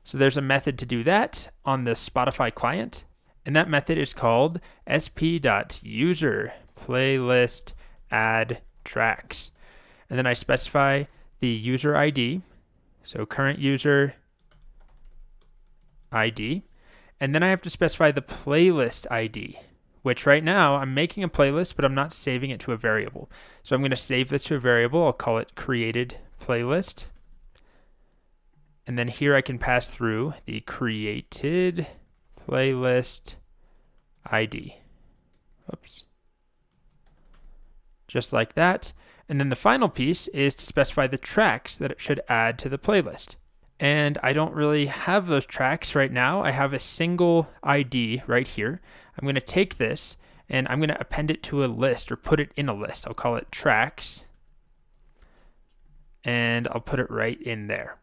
So there's a method to do that on the Spotify client. And that method is called sp.userPlaylistAddTracks. And then I specify the user ID. So current user ID, and then I have to specify the playlist ID, which right now I'm making a playlist, but I'm not saving it to a variable. So I'm going to save this to a variable. I'll call it created playlist. And then here I can pass through the created playlist ID. Oops. Just like that. And then the final piece is to specify the tracks that it should add to the playlist. And I don't really have those tracks right now. I have a single ID right here. I'm going to take this and I'm going to append it to a list or put it in a list. I'll call it tracks. And I'll put it right in there.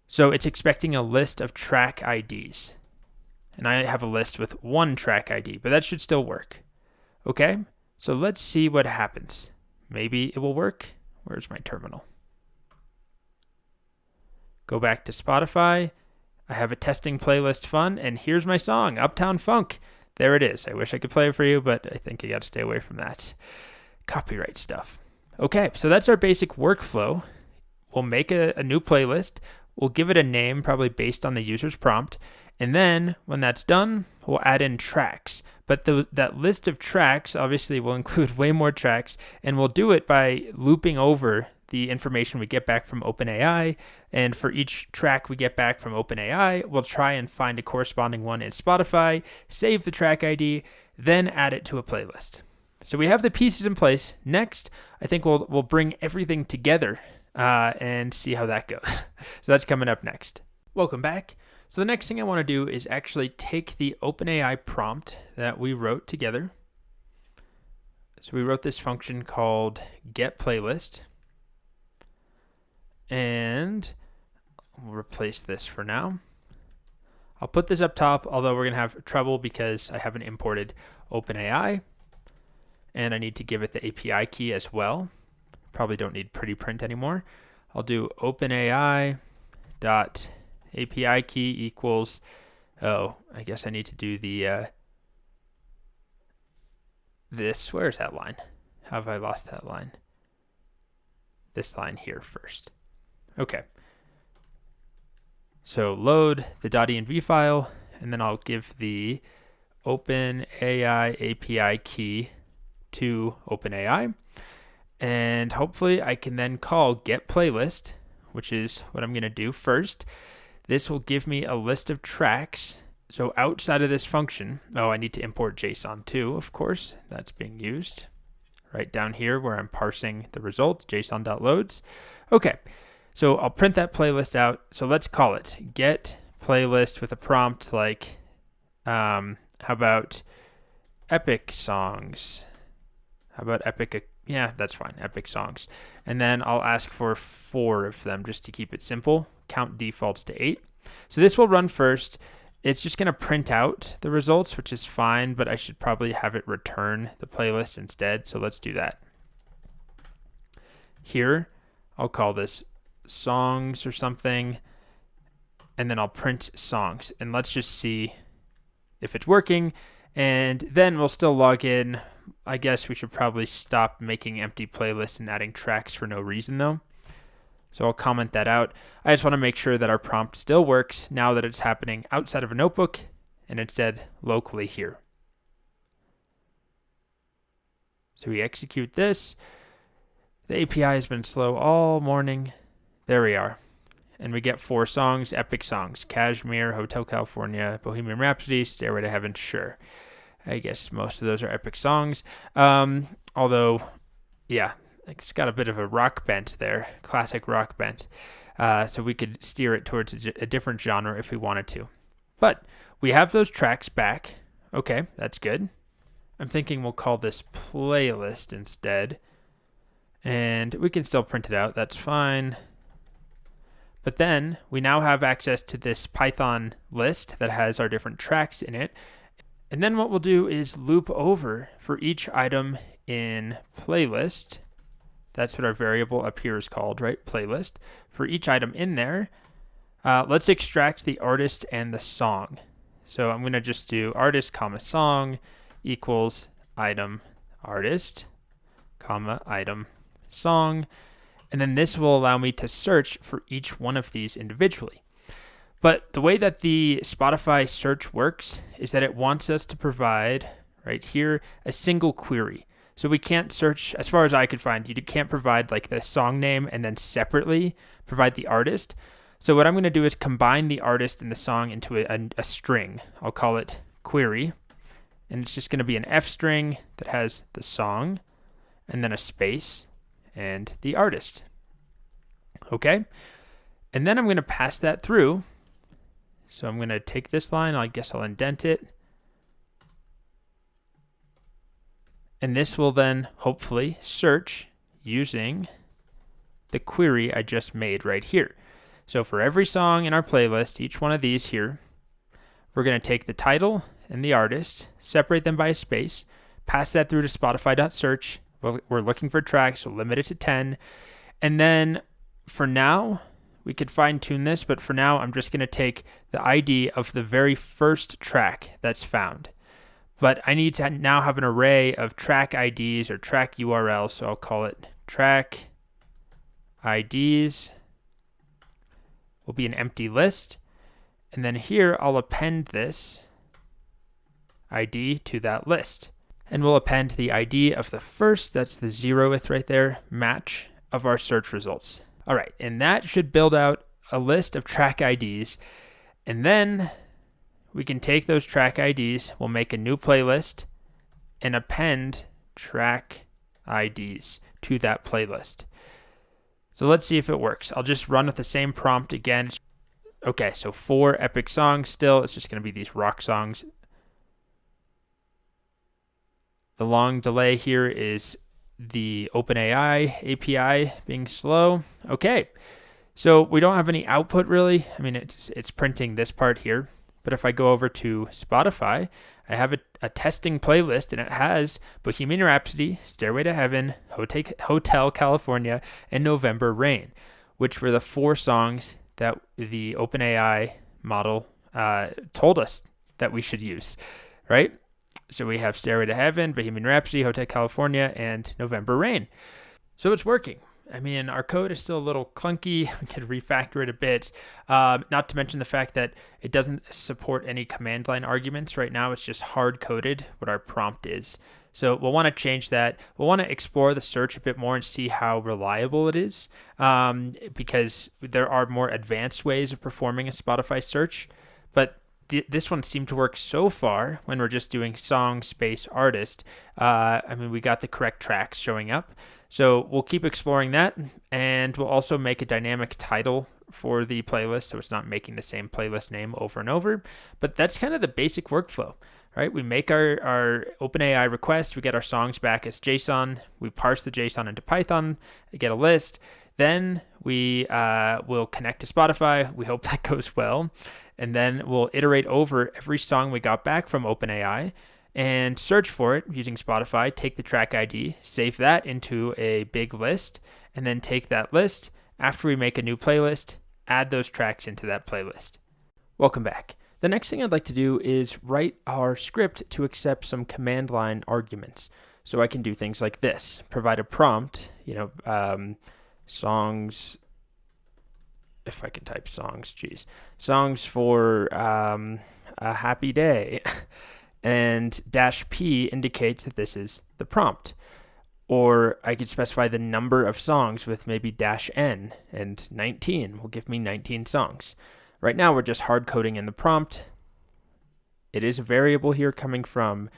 So it's expecting a list of track IDs. And I have a list with one track ID, but that should still work. Okay, so let's see what happens. Maybe it will work. Where's my terminal? Go back to Spotify. I have a testing playlist fun, and here's my song, Uptown Funk. There it is. I wish I could play it for you, but I think you got to stay away from that copyright stuff. Okay, so that's our basic workflow. We'll make a new playlist. We'll give it a name, probably based on the user's prompt. And then when that's done, we'll add in tracks. But that list of tracks obviously will include way more tracks, and we'll do it by looping over the information we get back from OpenAI. And for each track we get back from OpenAI, we'll try and find a corresponding one in Spotify, save the track ID, then add it to a playlist. So we have the pieces in place. Next, I think we'll bring everything together and see how that goes. So that's coming up next. Welcome back. So the next thing I want to do is actually take the OpenAI prompt that we wrote together. So we wrote this function called getPlaylist. And we'll replace this for now. I'll put this up top, although we're going to have trouble because I haven't imported OpenAI. And I need to give it the API key as well. Probably don't need pretty print anymore. I'll do OpenAI dot API key equals, I guess I need to do the, where's that line? How have I lost that line? This line here first. Okay. So load the .env file, and then I'll give the OpenAI API key to OpenAI. And hopefully I can then call getPlaylist, which is what I'm going to do first. This will give me a list of tracks. So outside of this function, I need to import JSON too, of course. That's being used right down here where I'm parsing the results, json.loads. Okay, so I'll print that playlist out. So let's call it getPlaylist with a prompt like, how about epic songs? How about epic? Yeah, that's fine, epic songs. And then I'll ask for 4 of them just to keep it simple. Count defaults to 8. So this will run first. It's just going to print out the results, which is fine, but I should probably have it return the playlist instead. So let's do that. Here, I'll call this songs or something, and then I'll print songs. And let's just see if it's working. And then we'll still log in. I guess we should probably stop making empty playlists and adding tracks for no reason though. So I'll comment that out. I just want to make sure that our prompt still works now that it's happening outside of a notebook and instead locally here. So we execute this. The API has been slow all morning. There we are. And we get 4 songs, epic songs. Kashmir, Hotel California, Bohemian Rhapsody, Stairway to Heaven, sure. I guess most of those are epic songs. Although, yeah, it's got a bit of a rock bent there, classic rock bent. So we could steer it towards a different genre if we wanted to. But we have those tracks back. Okay, that's good. I'm thinking we'll call this playlist instead. And we can still print it out, that's fine. But then we now have access to this Python list that has our different tracks in it. And then what we'll do is loop over for each item in playlist. That's what our variable up here is called, right? Playlist. For each item in there, let's extract the artist and the song. So I'm going to just do artist, comma, song equals item artist, comma, item song. And then this will allow me to search for each one of these individually. But the way that the Spotify search works is that it wants us to provide, right here, a single query. So we can't search, as far as I could find, you can't provide like the song name and then separately provide the artist. So what I'm going to do is combine the artist and the song into a string. I'll call it query. And it's just going to be an F string that has the song and then a space and the artist. Okay? And then I'm going to pass that through. So I'm going to take this line, I guess I'll indent it. And this will then hopefully search using the query I just made right here. So for every song in our playlist, each one of these here, we're going to take the title and the artist, separate them by a space, pass that through to Spotify.search. We're looking for tracks, so limit it to 10. And then for now, we could fine tune this, but for now, I'm just going to take the ID of the very first track that's found. But I need to now have an array of track IDs or track URLs, so I'll call it track IDs. Will be an empty list. And then here, I'll append this ID to that list. And we'll append the ID of the first, that's the 0th right there, match of our search results. All right, and that should build out a list of track IDs. And then we can take those track IDs, we'll make a new playlist, and append track IDs to that playlist. So let's see if it works. I'll just run with the same prompt again. Okay, so 4 epic songs still. It's just going to be these rock songs. The long delay here is the OpenAI API being slow. Okay, so we don't have any output really. I mean, it's printing this part here. But if I go over to Spotify, I have a testing playlist, and it has Bohemian Rhapsody, Stairway to Heaven, Hotel California, and November Rain, which were the 4 songs that the OpenAI model told us that we should use, right? So we have Stairway to Heaven, Bohemian Rhapsody, Hotel California, and November Rain. So it's working. I mean, our code is still a little clunky. We could refactor it a bit. Not to mention the fact that it doesn't support any command line arguments. Right now, it's just hard-coded what our prompt is. So we'll want to change that. We'll want to explore the search a bit more and see how reliable it is, because there are more advanced ways of performing a Spotify search. But this one seemed to work so far when we're just doing song space artist. I mean, we got the correct tracks showing up. So we'll keep exploring that, and we'll also make a dynamic title for the playlist so it's not making the same playlist name over and over. But that's kind of the basic workflow, right? We make our OpenAI request, we get our songs back as JSON, we parse the JSON into Python, get a list, then we will connect to Spotify. We hope that goes well. And then we'll iterate over every song we got back from OpenAI and search for it using Spotify, take the track ID, save that into a big list, and then take that list. After we make a new playlist, add those tracks into that playlist. Welcome back. The next thing I'd like to do is write our script to accept some command line arguments. So I can do things like this, provide a prompt, songs, if I can type songs, songs for a happy day. And -p indicates that this is the prompt. Or I could specify the number of songs with maybe -n, and 19 will give me 19 songs. Right now we're just hard coding in the prompt. It is a variable here coming from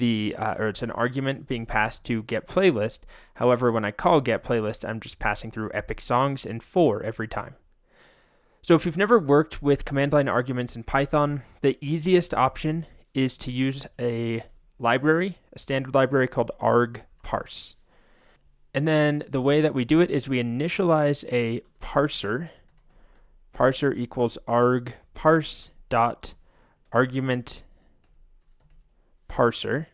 or it's an argument being passed to get playlist. However, when I call get playlist, I'm just passing through epic songs in 4 every time. So if you've never worked with command line arguments in Python, the easiest option is to use a library, a standard library called argparse. And then the way that we do it is we initialize a parser. Parser equals argparse dot argument parser,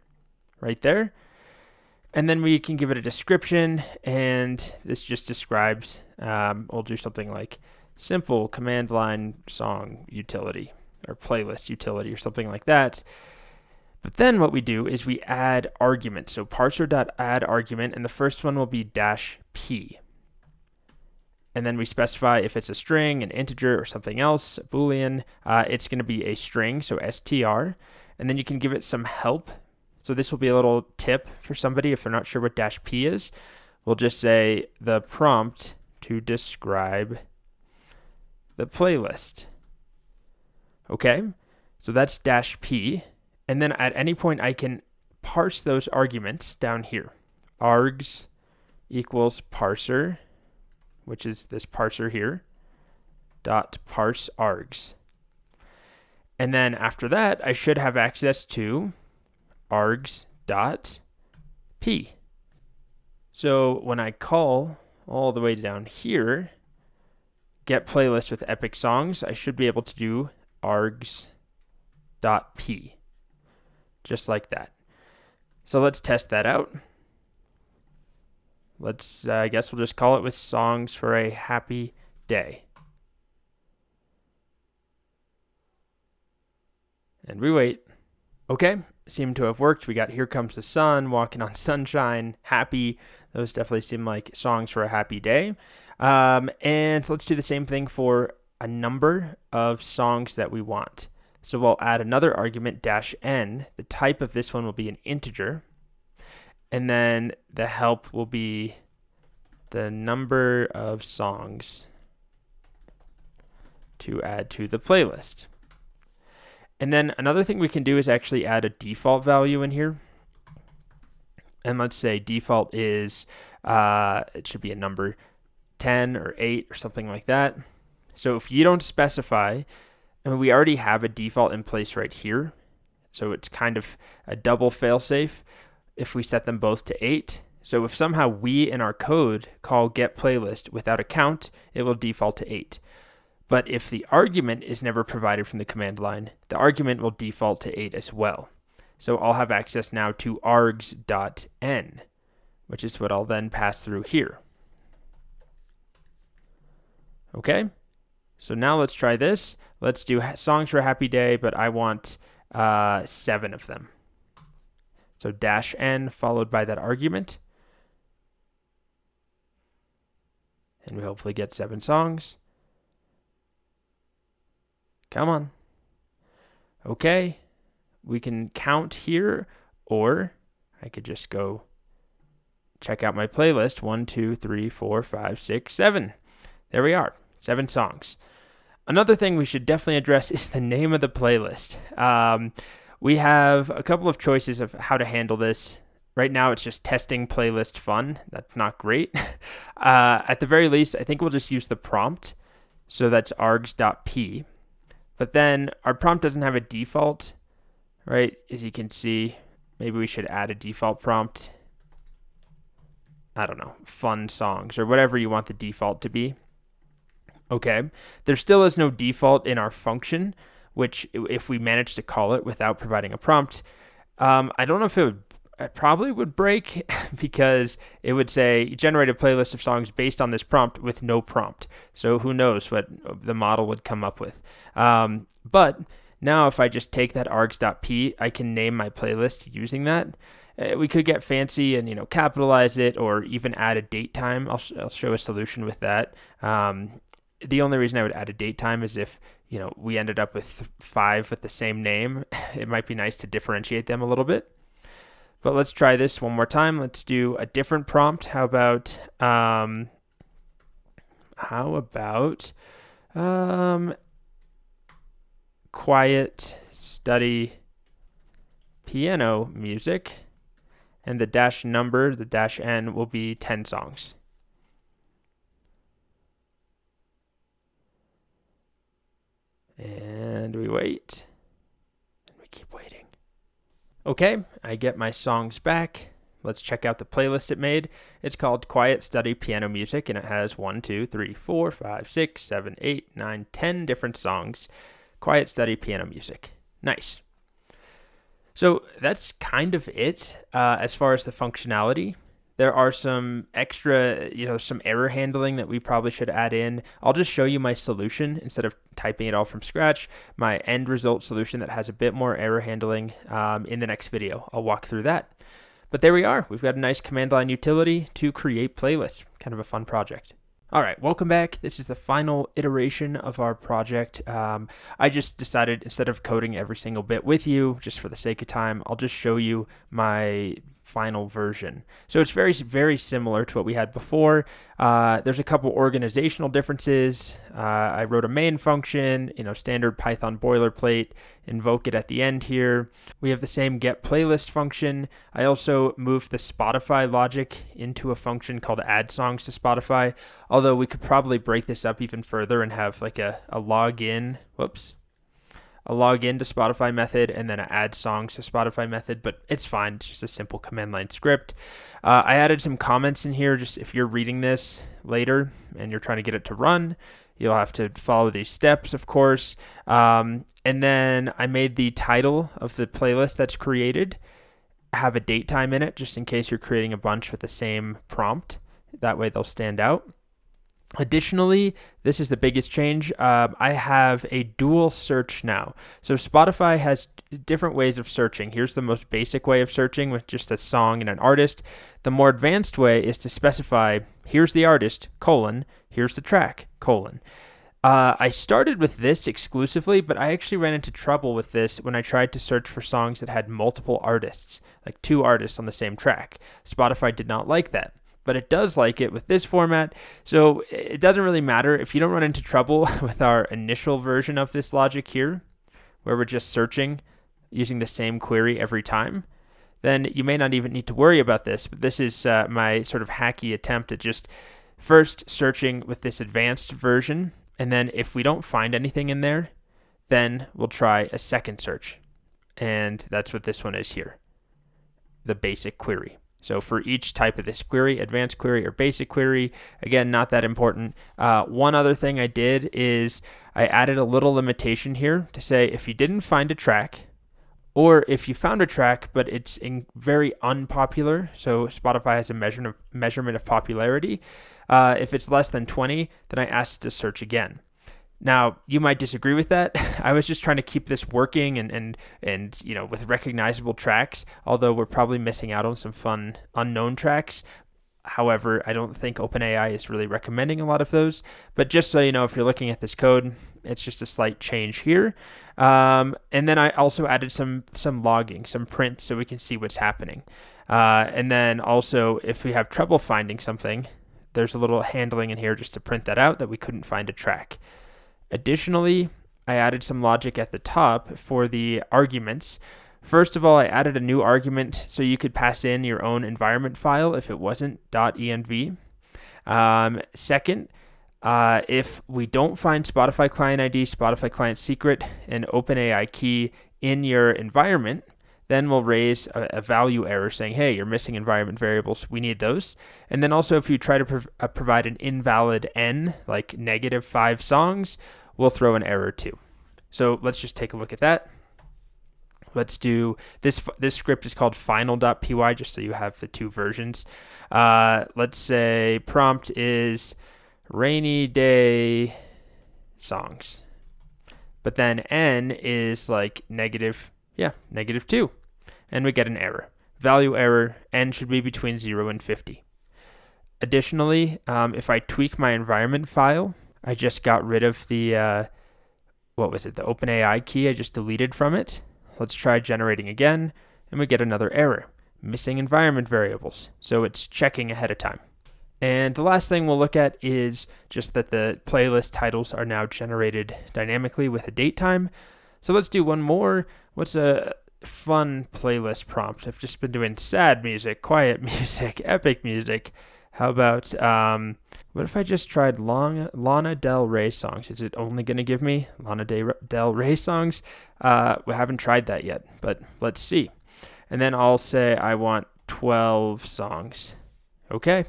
right there. And then we can give it a description, and this just describes, we'll do something like simple command line song utility or playlist utility or something like that. But then what we do is we add arguments. So parser.add argument, and the first one will be -p. And then we specify if it's a string, an integer, or something else, a Boolean. It's going to be a string, so str. And then you can give it some help. So this will be a little tip for somebody if they're not sure what -p is. We'll just say the prompt to describe the playlist. Okay, so that's -p. And then at any point, I can parse those arguments down here. Args equals parser, which is this parser here, dot parse args. And then after that, I should have access to args dot p. So when I call all the way down here, get playlist with epic songs, I should be able to do args dot p, just like that. So let's test that out. I guess we'll just call it with songs for a happy day. And we wait. Okay, seem to have worked. We got Here Comes the Sun, Walking on Sunshine, Happy. Those definitely seem like songs for a happy day. And let's do the same thing for a number of songs that we want. So we'll add another argument, -n. The type of this one will be an integer. And then the help will be the number of songs to add to the playlist. And then another thing we can do is actually add a default value in here. And let's say default is, it should be a number 10 or 8 or something like that. So if you don't specify, and we already have a default in place right here, so it's kind of a double failsafe if we set them both to 8. So if somehow we in our code call get playlist without a count, it will default to 8. But if the argument is never provided from the command line, the argument will default to 8 as well. So I'll have access now to args.n, which is what I'll then pass through here. Okay, so now let's try this. Let's do songs for a happy day, but I want 7 of them. So -n followed by that argument. And we hopefully get 7 songs. Come on. Okay, we can count here, or I could just go check out my playlist. 1, 2, 3, 4, 5, 6, 7. There we are, 7 songs. Another thing we should definitely address is the name of the playlist. We have a couple of choices of how to handle this. Right now, it's just testing playlist fun. That's not great. At the very least, I think we'll just use the prompt. So that's args.p. But then our prompt doesn't have a default, right? As you can see, maybe we should add a default prompt. I don't know, fun songs or whatever you want the default to be. Okay, there still is no default in our function, which if we manage to call it without providing a prompt, I don't know if it probably would break because it would say generate a playlist of songs based on this prompt with no prompt. So who knows what the model would come up with. But now if I just take that args.p, I can name my playlist using that. We could get fancy and capitalize it or even add a date time. I'll show a solution with that. The only reason I would add a date time is if we ended up with 5 with the same name. It might be nice to differentiate them a little bit. But let's try this one more time. Let's do a different prompt. How about quiet study piano music, and the -number, the -n, will be 10 songs. And we wait, and we keep waiting. Okay, I get my songs back. Let's check out the playlist it made. It's called Quiet Study Piano Music, and it has 1, 2, 3, 4, 5, 6, 7, 8, 9, 10 different songs. Quiet Study Piano Music. Nice. So that's kind of it as far as the functionality. There are some extra, some error handling that we probably should add in. I'll just show you my solution instead of typing it all from scratch. My end result solution that has a bit more error handling in the next video. I'll walk through that. But there we are. We've got a nice command line utility to create playlists. Kind of a fun project. All right, welcome back. This is the final iteration of our project. I just decided instead of coding every single bit with you, just for the sake of time, I'll just show you my final version. So it's very, very similar to what we had before. There's a couple organizational differences. I wrote a main function, standard Python boilerplate, invoke it at the end here. We have the same get playlist function. I also moved the Spotify logic into a function called add songs to Spotify, although we could probably break this up even further and have like a login to Spotify method and then an add songs to Spotify method, but it's fine. It's just a simple command line script. I added some comments in here. Just if you're reading this later and you're trying to get it to run, you'll have to follow these steps, of course. And then I made the title of the playlist that's created have a date time in it, just in case you're creating a bunch with the same prompt. That way they'll stand out. Additionally, this is the biggest change. I have a dual search now. So Spotify has different ways of searching. Here's the most basic way of searching with just a song and an artist. The more advanced way is to specify, here's the artist, colon, here's the track, colon. I started with this exclusively, but I actually ran into trouble with this when I tried to search for songs that had multiple artists, like 2 artists on the same track. Spotify did not like that, but it does like it with this format. So it doesn't really matter if you don't run into trouble with our initial version of this logic here, where we're just searching using the same query every time. Then you may not even need to worry about this, but this is my sort of hacky attempt at just first searching with this advanced version. And then if we don't find anything in there, then we'll try a second search. And that's what this one is here, the basic query. So for each type of this query, advanced query or basic query, again, not that important. One other thing I did is I added a little limitation here to say if you didn't find a track, or if you found a track, but it's very unpopular, so Spotify has a measurement of popularity. If it's less than 20, then I asked to search again. Now, you might disagree with that. I was just trying to keep this working and with recognizable tracks, although we're probably missing out on some fun unknown tracks. However, I don't think OpenAI is really recommending a lot of those. But just so you know, if you're looking at this code, it's just a slight change here. And then I also added some logging, some prints, so we can see what's happening. And then also, if we have trouble finding something, there's a little handling in here just to print that out that we couldn't find a track. Additionally, I added some logic at the top for the arguments. First of all, I added a new argument so you could pass in your own environment file if it wasn't .env. Second, if we don't find Spotify client ID, Spotify client secret, and OpenAI key in your environment, then we'll raise a value error saying, hey, you're missing environment variables. We need those. And then also if you try to provide an invalid n, like -5 songs, we'll throw an error too. So let's just take a look at that. Let's do this. This script is called final.py, just so you have the 2 versions. Let's say prompt is rainy day songs. But then n is like -2. And we get an error. Value error, n should be between 0 and 50. Additionally, if I tweak my environment file, I just got rid of the, the OpenAI key I just deleted from it. Let's try generating again, and we get another error, missing environment variables. So it's checking ahead of time. And the last thing we'll look at is just that the playlist titles are now generated dynamically with a date time. So let's do one more. What's a fun playlist prompt? I've just been doing sad music, quiet music, epic music. How about, what if I just tried Lana Del Rey songs? Is it only going to give me Lana Del Rey songs? We haven't tried that yet, but let's see. And then I'll say I want 12 songs. Okay.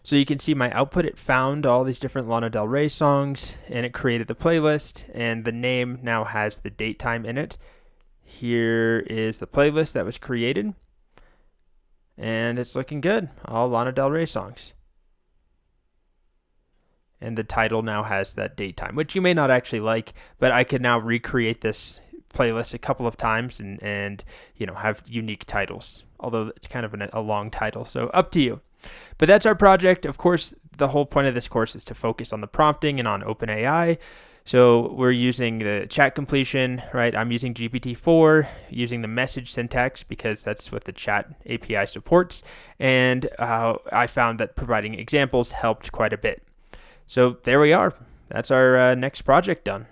So you can see my output. It found all these different Lana Del Rey songs, and it created the playlist, and the name now has the date time in it. Here is the playlist that was created. And it's looking good. All Lana Del Rey songs. And the title now has that date time, which you may not actually like, but I could now recreate this playlist a couple of times and have unique titles. Although it's kind of a long title, so up to you. But that's our project. Of course, the whole point of this course is to focus on the prompting and on OpenAI. So we're using the chat completion, right? I'm using GPT-4, using the message syntax because that's what the chat API supports. And I found that providing examples helped quite a bit. So there we are. That's our next project done.